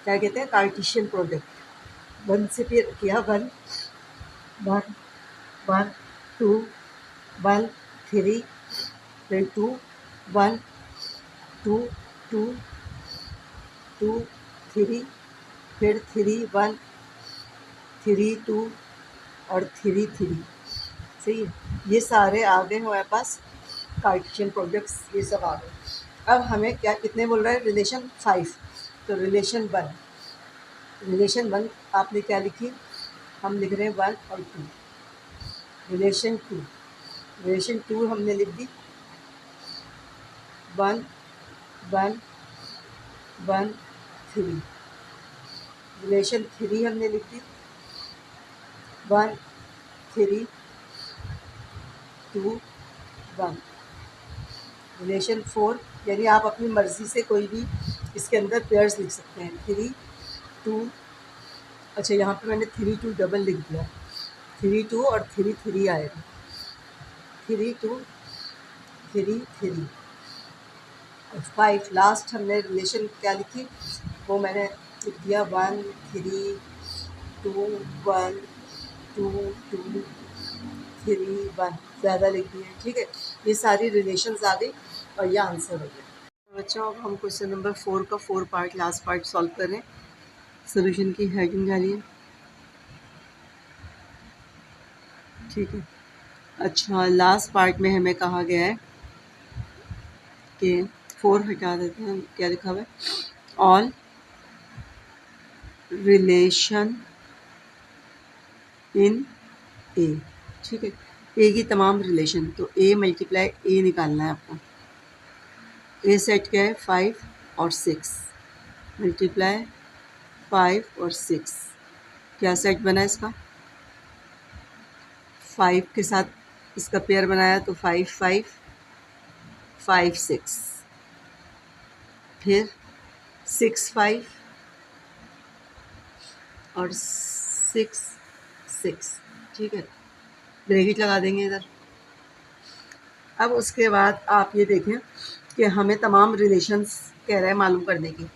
क्या कहते हैं, कार्टिशियन प्रोडक्ट। 1 से फिर किया 1 1 1 2 1 3, फिर 2 1 2 2 2 3, फिर 3 1 3 2 और 3 3, सही है। ये सारे आ गए हमारे पास कार्टिशियन प्रोडक्ट्स, ये सब आ गए। अब हमें क्या कितने बोल रहा है, रिलेशन 5, तो रिलेशन 1 आपने क्या लिखी, हम लिख रहे हैं 1 और 2। रिलेशन 2 हमने लिख दी 1 1 1 3। रिलेशन 3 हमने लिख दी 1 3 2 1। रिलेशन 4, यानी आप अपनी मर्ज़ी से कोई भी इसके अंदर पेयर्स लिख सकते हैं, 3 2, अच्छा यहाँ पे मैंने 3 2 डबल लिख दिया, 3 2 और 3 3 आएगा, 3 2 3 3 और 5। लास्ट हमने रिलेशन क्या लिखी, वो मैंने लिख दिया 1 3 2 1 2 2 3 1, ज़्यादा लिख दिए, ठीक है। ये सारी रिलेशंस आ गई और ये आंसर हो गया। बच्चों अब हम क्वेश्चन नंबर 4 का 4 पार्ट लास्ट पार्ट सॉल्व कर रहे हैं। सोल्यूशन की हेडिंग डालिए, ठीक है। अच्छा लास्ट पार्ट में हमें कहा गया है कि 4 हटा देते हैं, क्या लिखा हुआ है, ऑल रिलेशन इन ए, ठीक है। ए की तमाम रिलेशन, तो ए मल्टीप्लाई ए निकालना है आपको। ए सेट क्या है, 5 और 6 मल्टीप्लाई 5 और 6, क्या सेट बना इसका, 5 के साथ इसका पेयर बनाया तो 5 5 5 6, फिर 6 5 और 6 6, ठीक है। ब्रैकेट लगा देंगे इधर। अब उसके बाद आप ये देखें कि हमें तमाम रिलेशंस कह रहा है मालूम करने की।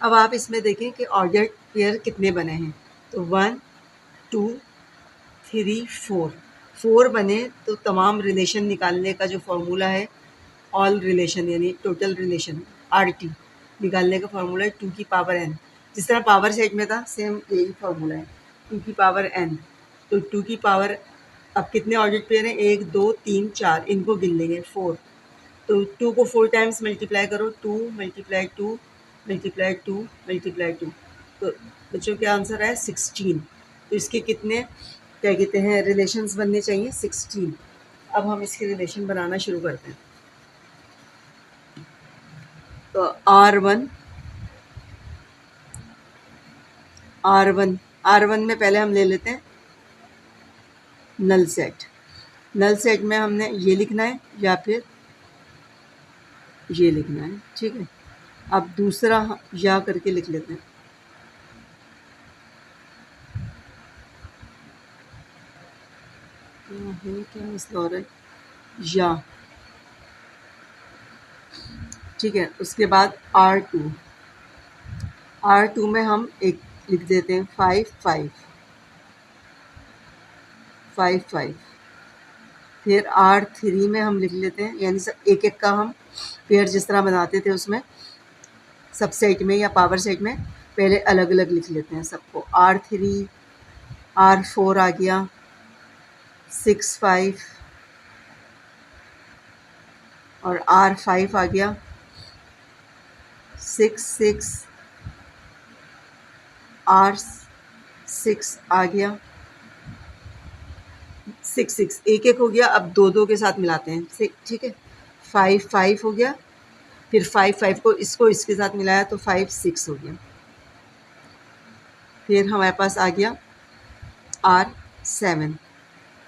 अब आप इसमें देखें कि ऑर्डर पेयर कितने बने हैं। तो 1 2 3 4 बने तो तमाम रिलेशन निकालने का जो फार्मूला है, ऑल रिलेशन यानी टोटल रिलेशन RT निकालने का फार्मूला है 2 की पावर n। जिस तरह पावर सेट में था सेम यही फार्मूला है 2 की पावर n। तो 2 की पावर अब कितने ऑर्डर पेयर हैं, 1 2 3 4, इनको गिन लेंगे 4। तो 2 को 4 टाइम्स मल्टीप्लाई करो, 2 मल्टीप्लाई 2 मल्टीप्लाई 2 मल्टीप्लाई 2, तो बच्चों क्या आंसर है 16। तो इसके कितने क्या कहते हैं रिलेशंस बनने चाहिए 16। अब हम इसके रिलेशन बनाना शुरू करते हैं। तो R1 में पहले हम ले लेते हैं नल सेट। नल सेट में हमने ये लिखना है या फिर ये लिखना है, ठीक है। अब दूसरा या करके लिख लेते हैं। क्या मसला हो रहा है, या ठीक है। उसके बाद R2 में हम एक लिख देते हैं 5 5 5 5। फिर R3 में हम लिख लेते हैं, यानी सब एक एक का हम पेयर जिस तरह बनाते थे उसमें सबसेट में या पावर सेट में पहले अलग अलग लिख लेते हैं सबको। R3 R4 आ गया, 6 5 और R5 आ गया, 6 6 R6 आ गया, 6 6 एक एक हो गया। अब दो दो के साथ मिलाते हैं, ठीक है। 5 5 हो गया, फिर 5 5 को इसको इसके साथ मिलाया तो 5 6 हो गया। फिर हमारे पास आ गया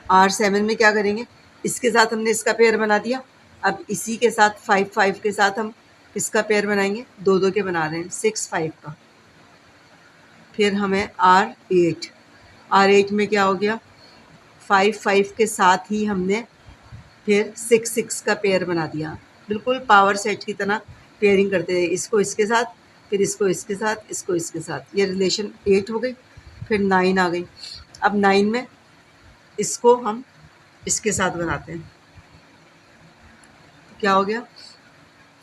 R7 में क्या करेंगे, इसके साथ हमने इसका पेयर बना दिया। अब इसी के साथ 5 5 के साथ हम इसका पेयर बनाएंगे, दो दो के बना रहे हैं 6 5 का। फिर हमें R8 में क्या हो गया, 5 5 के साथ ही हमने फिर 6 6 का पेयर बना दिया। बिल्कुल पावर सेट की तरह पेयरिंग करते हैं, इसको इसके साथ, फिर इसको इसके साथ, इसको इसके साथ। ये रिलेशन 8 हो गई। फिर 9 आ गई। अब 9 में इसको हम इसके साथ बनाते हैं, क्या हो गया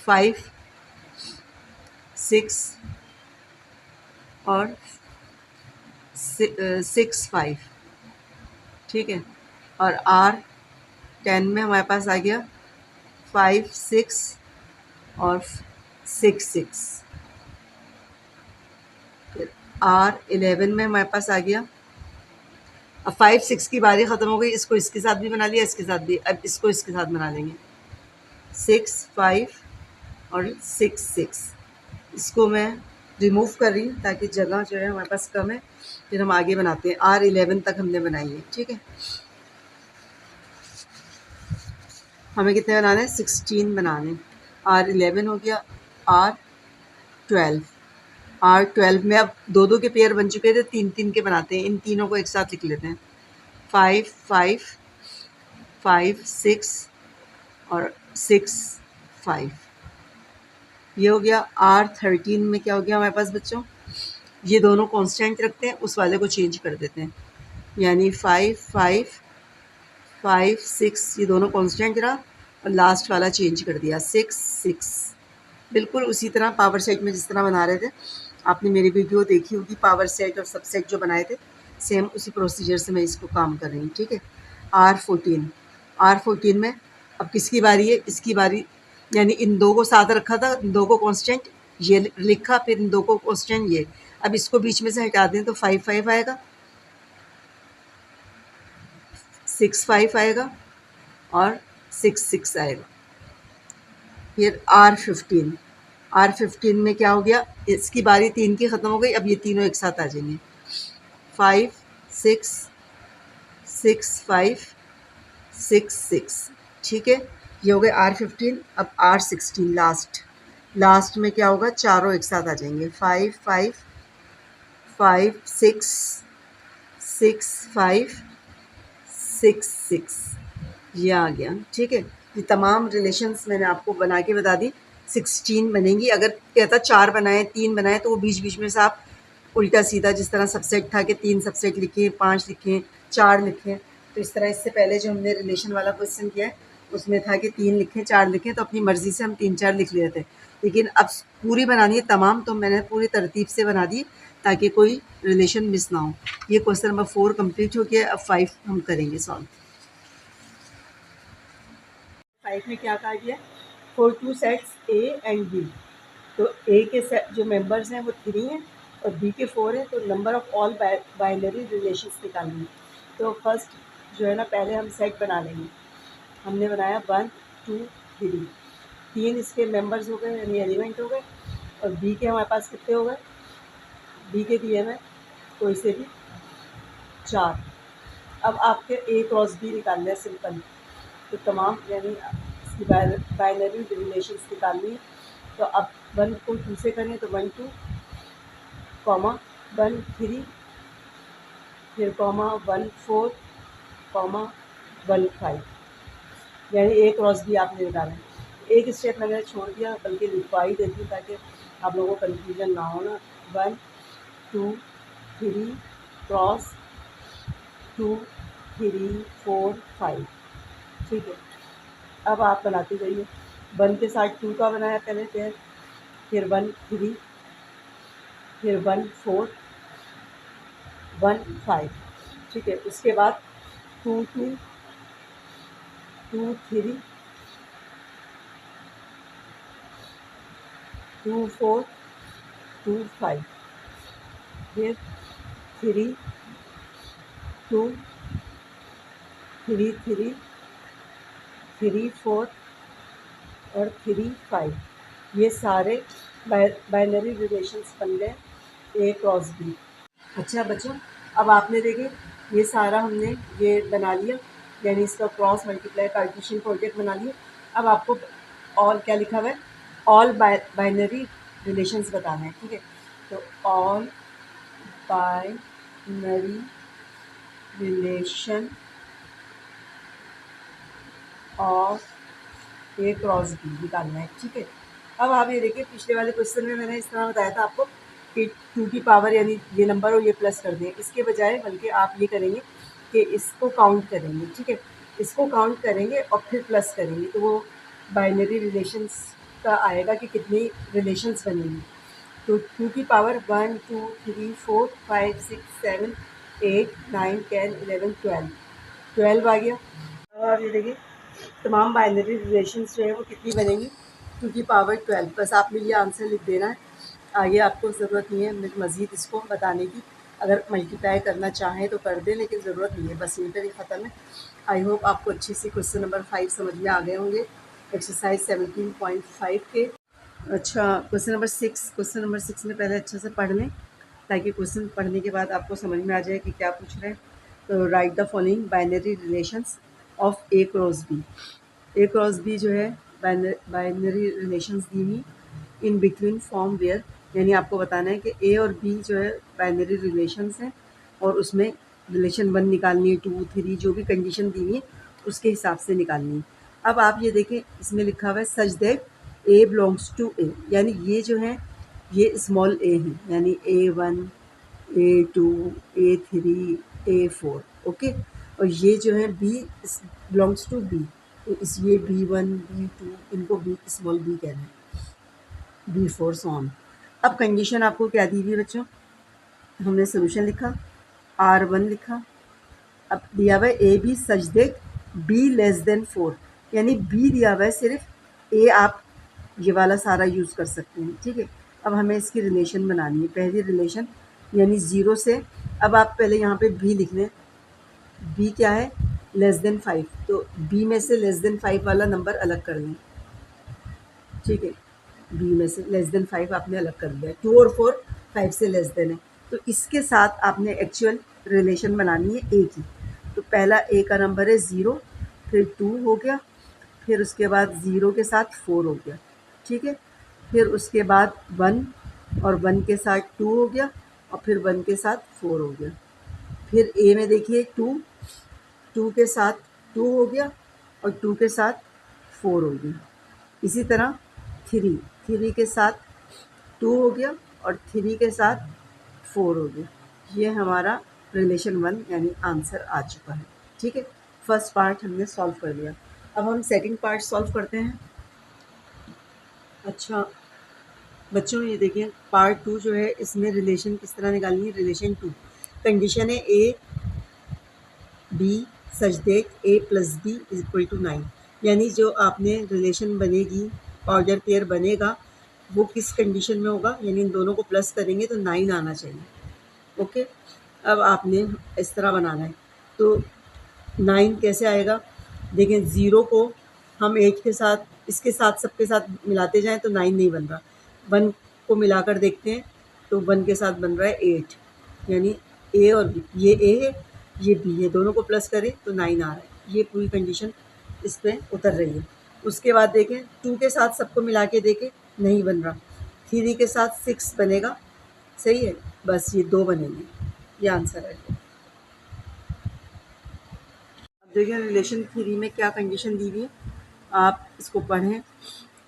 5 6 और 6 5, ठीक है। और R10 में हमारे पास आ गया 5 6 और 6 6। फिर R11 में हमारे पास आ गया, अब 5 6 की बारी ख़त्म हो गई, इसको इसके साथ भी बना लिया, इसके साथ भी। अब इसको इसके साथ बना लेंगे 6 5 और 6 6। इसको मैं रिमूव कर रही हूँ ताकि जगह जो है हमारे पास कम है। फिर हम आगे बनाते हैं, R11 तक हमने बनाई है, ठीक है। हमें कितने बनाने हैं, 16 बनाने। R11 हो गया, R12 में अब दो दो के पेयर बन चुके थे, तीन तीन के बनाते हैं। इन तीनों को एक साथ लिख लेते हैं, 5 5 5 6 और 6 5। ये हो गया। R13 में क्या हो गया हमारे पास बच्चों, ये दोनों कांस्टेंट रखते हैं, उस वाले को चेंज कर देते हैं, यानी 5 5 5 6 ये दोनों कांस्टेंट रहा और लास्ट वाला चेंज कर दिया 6 6। बिल्कुल उसी तरह पावर सेट में जिस तरह बना रहे थे, आपने मेरी वीडियो देखी होगी, पावर सेट और सबसेट जो बनाए थे सेम उसी प्रोसीजर से मैं इसको काम कर रही हूँ, ठीक है। R14 में अब किसकी बारी है, इसकी बारी, यानी इन दो को साथ रखा था, इन दो को कांस्टेंट ये लिखा, फिर इन दो को कांस्टेंट ये। अब इसको बीच में से हटा दें तो 5 5 आएगा, 6 5 आएगा और 6 6 आएगा। फिर R15 में क्या हो गया, इसकी बारी 3 की ख़त्म हो गई, अब ये तीनों एक साथ आ जाएंगे, 5 6 6 5 6 6, ठीक है। ये हो गए R15। अब R16 लास्ट में क्या होगा, चारों एक साथ आ जाएंगे, 5 5 5 6 6 5 6 6 ये आ गया। ठीक है, ये तमाम रिलेशंस मैंने आपको बना के बता दी। 16 बनेंगी। अगर कहता 4 बनाएं 3 बनाएं तो वो बीच बीच में से आप उल्टा सीधा, जिस तरह सबसेट था कि 3 सबसेट लिखें, 5 लिखें, 4 लिखें, तो इस तरह इससे पहले जो हमने रिलेशन वाला क्वेश्चन किया है उसमें था कि 3 लिखें 4 लिखें, तो अपनी मर्ज़ी से हम 3 4 लिख लेते थे। लेकिन अब पूरी बनानी है तमाम, तो मैंने पूरी तरतीब से बना दी ताकि कोई रिलेशन मिस ना हो। ये क्वेश्चन नंबर 4 कंप्लीट हो गया। अब 5 हम करेंगे सॉल्व। 5 में क्या कहा गया? For two sets A and B, तो ए के सेट जो मेंबर्स हैं वो 3 हैं और बी के 4 हैं, तो number of all binary relations निकालनी। तो फर्स्ट जो है ना, पहले हम सेट बना लेंगे। हमने बनाया 1 2 3, 3 इसके मेंबर्स हो गए यानी एलिमेंट हो गए। और बी के हमारे पास कितने हो गए? बी के दिए हुए कोई से भी 4। अब आपके ए क्रॉस बी निकालना है सिंपल, तो तमाम यानी इसकी बाइनरी रिलेशंस निकालनी है। तो अब 1 को 2 से करें तो 1 2 कॉमा 1 3, फिर कॉमा 1 4 कॉमा 1 5, यानी ए क्रॉस बी आपने निकाला है। एक स्टेप मैंने छोड़ दिया, बल्कि लिखवा ही देती हूँ ताकि आप लोगों को कन्फ्यूजन ना हो ना। 1 2 3 क्रॉस 2 3 4 5। ठीक है, अब आप बनाते जाइए। 1 के साथ 2 का बनाया पहले पेयर, फिर 1 3, फिर 1 4 1 5। ठीक है, उसके बाद 2 2 2 3 2 4 2 5, फिर 3 2 3 3 3 4 और 3 5। ये सारे बाइनरी रिलेशंस बन गए ए क्रॉस बी। अच्छा बच्चों, अब आपने देखे ये सारा हमने ये बना लिया, यानी इसका क्रॉस मल्टीप्लाई कार्टेशियन प्रोडक्ट बना लिया। अब आपको ऑल क्या लिखा हुआ है? ऑल बाइनरी रिलेशंस बताना है। ठीक है, तो all binary relation of A cross B निकालना है। ठीक है, अब आप ये देखिए, पिछले वाले क्वेश्चन में मैंने इस तरह बताया था आपको कि 2 की पावर यानी ये नंबर और ये प्लस कर दें। इसके बजाय बल्कि आप ये करेंगे कि इसको काउंट करेंगे। ठीक है, इसको काउंट करेंगे और फिर प्लस करेंगे, तो वो बाइनरी रिलेशंस का आएगा कि कितनी रिलेशंस बनेंगी। तो 2 की पावर 1 2 3 4 5 6 7 8 9 10 11 12 आ गया। और ये देखिए तमाम बाइनरी रिलेशंस जो है वो कितनी बनेंगी? 2 की पावर 12। बस आपने ये आंसर लिख देना है, आगे आपको ज़रूरत नहीं है मज़ीद इसको बताने की। अगर मल्टीप्लाई करना चाहें तो कर दें, लेकिन ज़रूरत नहीं है, बस यहीं पर ही ख़त्म है। आई होप आपको अच्छी सी क्वेश्चन नंबर 5 समझ में आ गए होंगे, एक्सरसाइज 17.5 के। अच्छा, क्वेश्चन नंबर 6। क्वेश्चन नंबर 6 में पहले अच्छे से पढ़ लें ताकि क्वेश्चन पढ़ने के बाद आपको समझ में आ जाए कि क्या पूछ रहे हैं। तो write the following binary relations of A cross B. A cross B जो है बाइनरी रिलेशंस दी हुई इन बिटवीन फॉर्म वेयर, यानी आपको बताना है कि ए और बी जो है बाइनरी रिलेशंस हैं और उसमें रिलेशन 1 निकालनी है, 2 3 जो भी कंडीशन दी हुई है उसके हिसाब से निकालनी है। अब आप ये देखें, इसमें लिखा हुआ है such that A belongs to A, यानी ये जो है ये स्मॉल ए हैं, यानी A1 A2 A3 A4। Okay, और ये जो है बी बिलोंग्स टू बी, तो इस ये B1 B2 इनको बी स्मॉल बी कहना है, B4 सो ऑन। अब कंडीशन आपको क्या दी हुई बच्चों? हमने सोल्यूशन लिखा, R1 लिखा। अब दिया हुआ है A B such that B less than 4, यानी बी दिया हुआ है सिर्फ, ए आप ये वाला सारा यूज़ कर सकते हैं। ठीक है, अब हमें इसकी रिलेशन बनानी है। पहली रिलेशन यानी 0 से, अब आप पहले यहाँ पे बी लिख लें। बी क्या है? लेस देन 5, तो बी में से लेस देन 5 वाला नंबर अलग कर लें। ठीक है, बी में से लेस देन 5 आपने अलग कर लिया। 2 और 4 5 से लेस देन है, तो इसके साथ आपने एक्चुअल रिलेशन बनानी है ए की। तो पहला ए का नंबर है 0, फिर 2 हो गया, फिर उसके बाद 0 के साथ 4 हो गया। ठीक है, फिर उसके बाद 1 और 1 के साथ 2 हो गया, और फिर 1 के साथ 4 हो गया। फिर ए में देखिए 2, 2 के साथ 2 हो गया और 2 के साथ 4 हो गया। इसी तरह 3 के साथ 2 हो गया और 3 के साथ 4 हो गया। ये हमारा रिलेशन 1 यानी आंसर आ चुका है। ठीक है, फर्स्ट पार्ट हमने सॉल्व कर लिया। अब हम सेकंड पार्ट सॉल्व करते हैं। अच्छा बच्चों, ये देखिए पार्ट 2 जो है, इसमें रिलेशन किस तरह निकालनी है। रिलेशन 2 कंडीशन है A B such that a + b = 9, यानी जो आपने रिलेशन बनेगी, ऑर्डर पेयर बनेगा, वो किस कंडीशन में होगा, यानी इन दोनों को प्लस करेंगे तो 9 आना चाहिए। ओके, अब आपने इस तरह बनाना है। तो 9 कैसे आएगा, देखें 0 को हम 8 के साथ, इसके साथ, सबके साथ मिलाते जाएं तो 9 नहीं बन रहा। 1 को मिलाकर देखते हैं तो 1 के साथ बन रहा है 8, यानी ए और बी, ये ए है ये बी है, दोनों को प्लस करें तो 9 आ रहा है। ये पूरी कंडीशन इस पर उतर रही है। उसके बाद देखें 2 के साथ सबको मिला के देखें, नहीं बन रहा। 3 के साथ 6 बनेगा, सही है, बस ये 2 बनेंगे। ये आंसर है। अब देखिए रिलेशन 3 में क्या कंडीशन दी हुई है, आप इसको पढ़ें।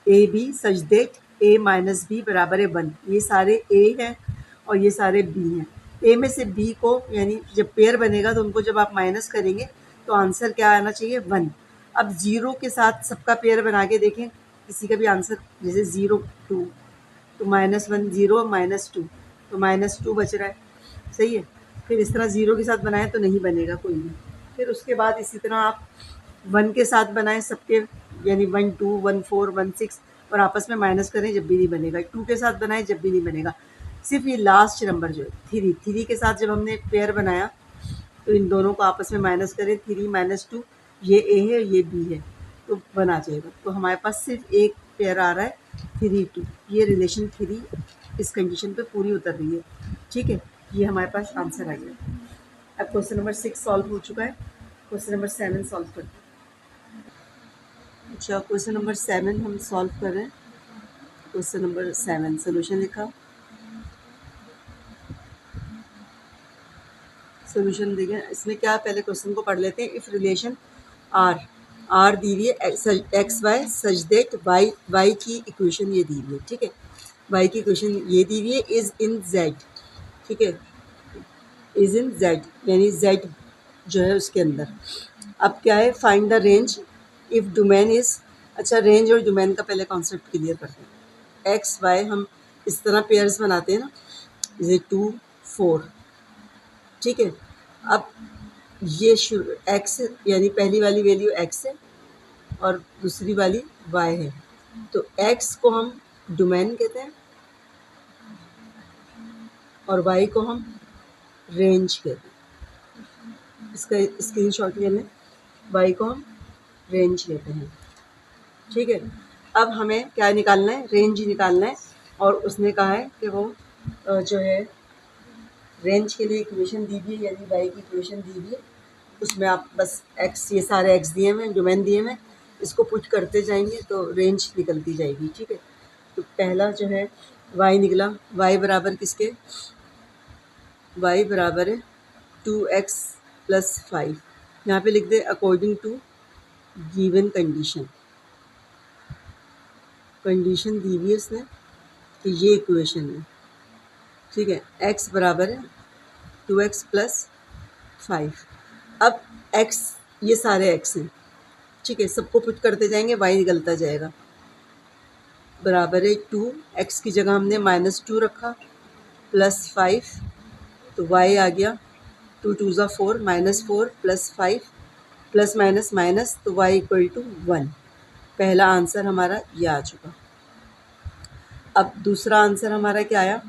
A B such that a - b = 1, ये सारे a हैं और ये सारे b हैं। a में से b को, यानी जब पेयर बनेगा तो उनको जब आप माइनस करेंगे तो आंसर क्या आना चाहिए, 1। अब 0 के साथ सबका पेयर बना के देखें, किसी का भी आंसर, जैसे 0 2 तो -1 0 -2 तो -2 बच रहा है, सही है। फिर इस तरह 0 के साथ बनाएं तो नहीं बनेगा कोई भी। फिर उसके बाद इसी तरह आप 1 के साथ बनाएं सबके, यानी 1 2 1 4 1 6 और आपस में माइनस करें, जब भी नहीं बनेगा। 2 के साथ बनाएं, जब भी नहीं बनेगा। सिर्फ ये लास्ट नंबर जो है 3 के साथ जब हमने पेयर बनाया तो इन दोनों को आपस में माइनस करें, 3 - 2, ये ए है ये बी है, तो बना जाएगा। तो हमारे पास सिर्फ एक पेयर आ रहा है 3 2। ये रिलेशन 3 इस कंडीशन पे पूरी उतर रही है। ठीक है, ये हमारे पास आंसर आ गया। अब क्वेश्चन नंबर 6 सॉल्व हो चुका है। क्वेश्चन नंबर 7 सॉल्व करते हैं। अच्छा, क्वेश्चन नंबर 7 हम सॉल्व कर रहे हैं। क्वेश्चन नंबर 7 सोल्यूशन लिखा, सोल्यूशन देखें। इसमें क्या, पहले क्वेश्चन को पढ़ लेते हैं। इफ़ रिलेशन आर दी हुई है X Y such that Y की इक्वेशन ये दी हुई है। ठीक है, वाई की इक्वेशन ये दी हुई है, इज़ इन जेड। ठीक है, इज़ इन जेड यानी जेड जो है उसके अंदर। अब क्या है, find the range if domain is. अच्छा, रेंज और डोमेन का पहले कॉन्सेप्ट क्लियर करते हैं। एक्स वाई हम इस तरह पेयर्स बनाते हैं ना, जैसे 2 4। ठीक है, अब ये एक्स यानी पहली वाली वैल्यू एक्स है और दूसरी वाली वाई है, तो एक्स को हम डोमेन कहते हैं और वाई को हम रेंज कहते हैं। इसका स्क्रीनशॉट ले लें, वाई को हम रेंज कहते हैं। ठीक है, अब हमें क्या निकालना है, रेंज निकालना है। और उसने कहा है कि वो जो है रेंज के लिए इक्वेशन दी हुई है, यानी वाई की इक्वेशन दी हुई है, उसमें आप बस एक्स, ये सारे एक्स दिए हुए हैं, डोमेन दिए हुए हैं, इसको पुट करते जाएंगे तो रेंज निकलती जाएगी। ठीक है, तो पहला जो है वाई निकला, वाई बराबर किसके, वाई बराबर है 2x + 5। यहाँ पे लिख दे according to given condition. Condition दी हुई है इसने कि ये इक्वेशन है। ठीक है, x बराबर है 2x + 5। अब x, ये सारे x हैं। ठीक है, सबको पुट करते जाएंगे, y निकलता जाएगा, बराबर है 2, x की जगह हमने -2 रखा, +5, तो y आ गया 2 2 ज़ा 4 -4 +5 प्लस माइनस माइनस, तो y = 1। पहला आंसर हमारा ये आ चुका। अब दूसरा आंसर हमारा क्या आया,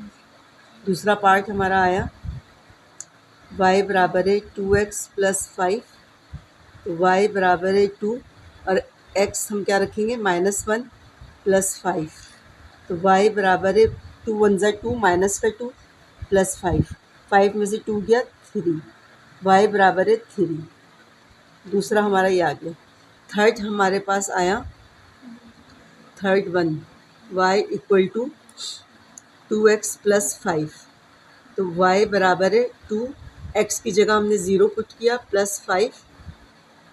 दूसरा पार्ट हमारा आया y बराबर है 2x + 5, तो y बराबर है 2 और x हम क्या रखेंगे, -1 + 5, तो y बराबर है 2 1 ज़ा 2 -2 +5, 5 में से 2 गया 3, y बराबर है 3। दूसरा हमारा ये आ गया। थर्ड हमारे पास आया, थर्ड वन y = 2x + 5, तो y बराबर है 2, x की जगह हमने 0 पुट किया, +5,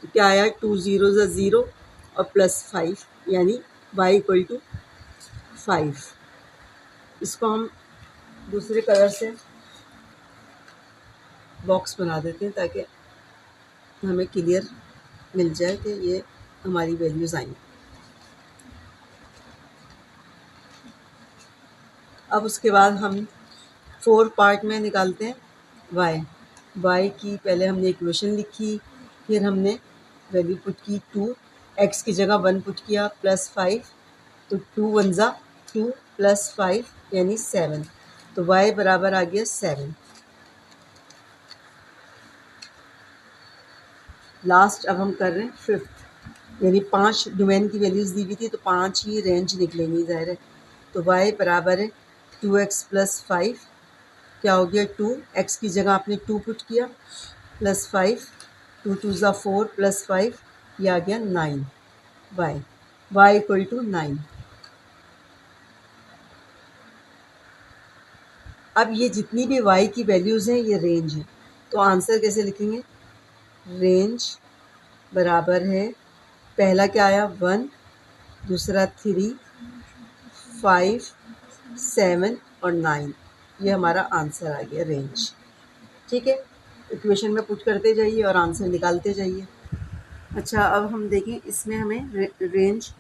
क्या आया, 2 ज़ीरो ज़ा ज़ीरो और +5 यानी y इक्वल टू 5। इसको हम दूसरे कलर से बॉक्स बना देते हैं ताकि हमें क्लियर मिल जाए कि ये हमारी वैल्यूज़ आई। अब उसके बाद हम 4 पार्ट में निकालते हैं y की पहले हमने इक्वेशन लिखी, फिर हमने वैल्यू पुट की 2, x की जगह 1 पुट किया, +5, तो 2 1 ज़ा 2 +5 यानी 7, तो y बराबर आ गया 7। लास्ट अब हम कर रहे हैं 5th, यानी 5 डोमेन की वैल्यूज़ दी हुई थी तो 5 ही रेंज निकलेंगी ज़ाहिर है। तो y बराबर है 2x + 5, क्या हो गया 2, x की जगह आपने 2 पुट किया, +5, 2 2 ज़ा 4 +5, ये आ गया 9, y इक्वल टू 9। अब ये जितनी भी y की वैल्यूज़ हैं ये रेंज है, तो आंसर कैसे लिखेंगे, रेंज बराबर है, पहला क्या आया 1, दूसरा 3, 5, 7 और 9, ये हमारा आंसर आ गया रेंज। ठीक है, इक्वेशन में पुट करते जाइए और आंसर निकालते जाइए। अच्छा, अब हम देखें इसमें हमें रेंज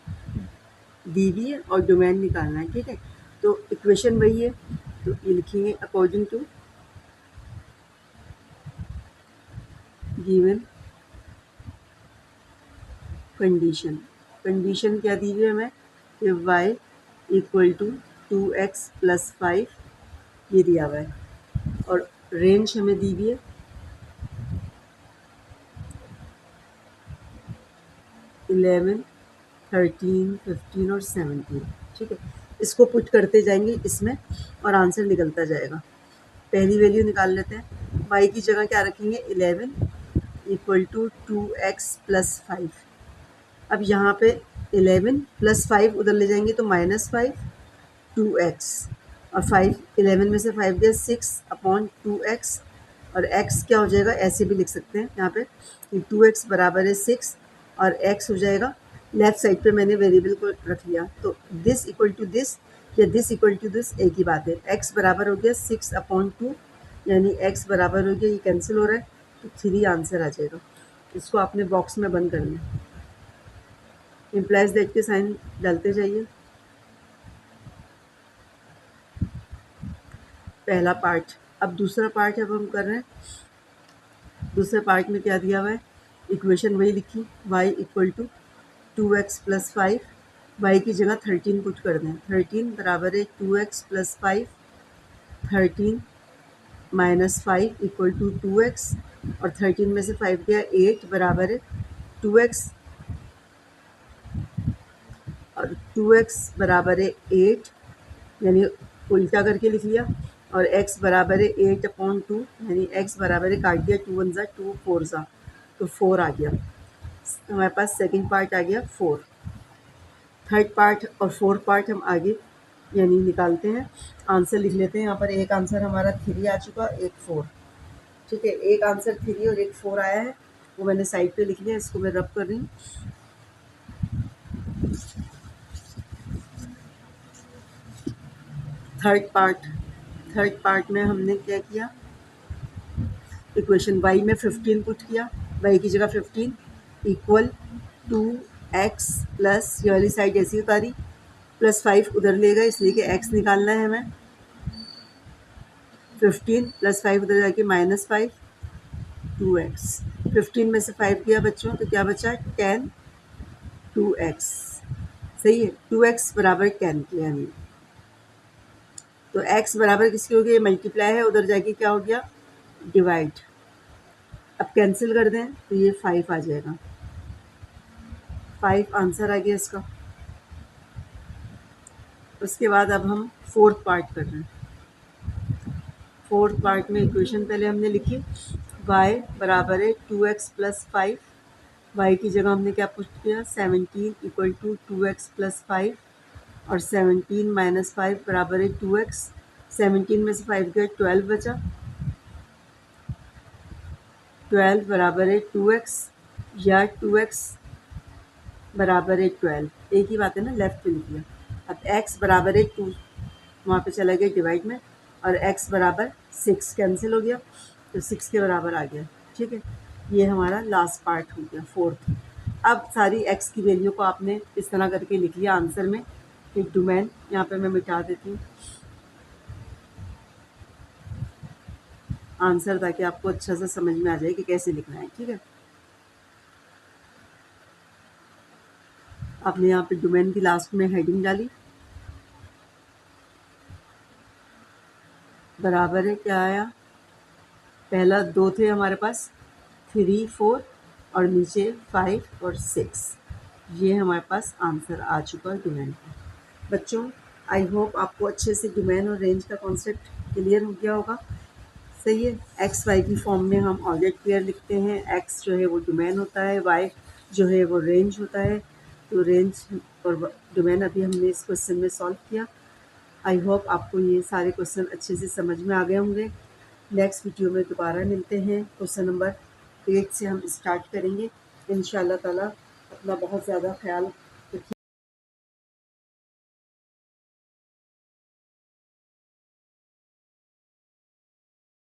दी हुई है और डोमेन निकालना है। ठीक है, तो इक्वेशन वही है, तो ये लिखेंगे according to given condition. Condition क्या दी हुई है हमें कि y इक्वल टू 2x + 5, ये दिया हुआ है, और रेंज हमें दी हुई है 11, 13, 15 और 17। ठीक है, इसको पुट करते जाएंगे इसमें और आंसर निकलता जाएगा। पहली वैल्यू निकाल लेते हैं, y की जगह क्या रखेंगे 11 इक्वल टू 2x + 5। अब यहाँ पे 11 + 5 उधर ले जाएंगे तो -5, 2x और 5, 11 में से 5 गया 6/2x, और x क्या हो जाएगा, ऐसे भी लिख सकते हैं यहाँ पे 2x बराबर है 6 और x हो जाएगा, लेफ्ट साइड पे मैंने वेरिएबल को रख लिया, तो दिस इक्वल टू दिस या दिस इक्वल टू दिस एक ही बात है। x बराबर हो गया 6/2 यानी x बराबर हो गया, ये कैंसिल हो रहा है तो 3 आंसर आ जाएगा। इसको आपने बॉक्स में बंद करना, इम्प्लाइज दैट के साइन डालते जाइए। पहला पार्ट, अब दूसरा पार्ट अब हम कर रहे हैं। दूसरे पार्ट में क्या दिया हुआ है, इक्वेशन वही लिखी, y equal to 2x + 5, y की जगह 13 पुट कर दें, 13 बराबर है 2x + 5, 13 - 5 इक्वल टू 2x, और 13 में से 5 गया 8 बराबर है 2x, और 2x बराबर है 8 यानी उल्टा करके लिख लिया, और x बराबर है 8/2 यानी x बराबर है, काट दिया 2 1 ज़ा 2 4 ज़ा, तो 4 आ गया हमारे पास। सेकंड पार्ट आ गया 4। थर्ड पार्ट और फोर्थ पार्ट हम आगे यानी निकालते हैं, आंसर लिख लेते हैं। यहाँ पर एक आंसर हमारा 3 आ चुका, एक 4। ठीक है, एक आंसर 3 और एक 4 आया है, वो मैंने साइड पे लिख लिया, इसको मैं रब कर रही हूँ। थर्ड पार्ट में हमने क्या किया, इक्वेशन y में 15 पुट किया, y की जगह 15 इक्वल 2x प्लस, ये वाली साइड ऐसी उतारी, +5 उधर ले गए इसलिए कि x निकालना है हमें, 15 + 5 उधर जाके -5, 2x, 15 में से 5 गया बच्चों तो क्या बचा 10, 2x, सही है, 2x बराबर 10 किया हमने, तो x बराबर किसकी हो गई, मल्टीप्लाई है, उधर जाके क्या हो गया डिवाइड। अब कैंसिल कर दें तो ये 5 आ जाएगा, 5 आंसर आ गया इसका। उसके बाद अब हम फोर्थ पार्ट कर रहे हैं। फोर्थ पार्ट में इक्वेशन पहले हमने लिखी, y बराबर है 2x + 5, y की जगह हमने क्या पुट किया 17 इक्वल टू 2x + 5, और 17 - 5 बराबर है 2x, 17 में से 5 गया 12 बचा, 12 बराबर है 2x, या 2x बराबर है 12, एक ही बात है ना, लेफ्ट पे लिख लिया। अब x बराबर है 2, वहाँ पे चला गया डिवाइड में, और x बराबर 6 कैंसिल हो गया, तो 6 के बराबर आ गया। ठीक है, ये हमारा लास्ट पार्ट हो गया, फोर्थ। अब सारी x की वैल्यू को आपने इस तरह करके लिख लिया आंसर में। एक डोमेन यहाँ पे मैं मिटा देती हूँ आंसर, ताकि आपको अच्छा से समझ में आ जाए कि कैसे लिखना है। ठीक है, आपने यहाँ पे डोमेन की लास्ट में हेडिंग डाली, बराबर है क्या आया, पहला 2 थे हमारे पास, 3 4, और नीचे 5 और 6। ये हमारे पास आंसर आ चुका है डोमेन का। बच्चों, आई होप आपको अच्छे से डोमेन और रेंज का कॉन्सेप्ट क्लियर हो गया होगा। सही है, एक्स वाई की फॉर्म में हम ऑब्जेक्ट पेयर लिखते हैं। एक्स जो है वो डोमेन होता है, वाई जो है वो रेंज होता है। तो रेंज और डोमेन अभी हमने इस क्वेश्चन में सॉल्व किया। आई होप आपको ये सारे क्वेश्चन अच्छे से समझ में आ गए होंगे। नेक्स्ट वीडियो में दोबारा मिलते हैं, क्वेश्चन नंबर 8 से हम स्टार्ट करेंगे इंशाल्लाह ताला। अपना बहुत ज़्यादा ख्याल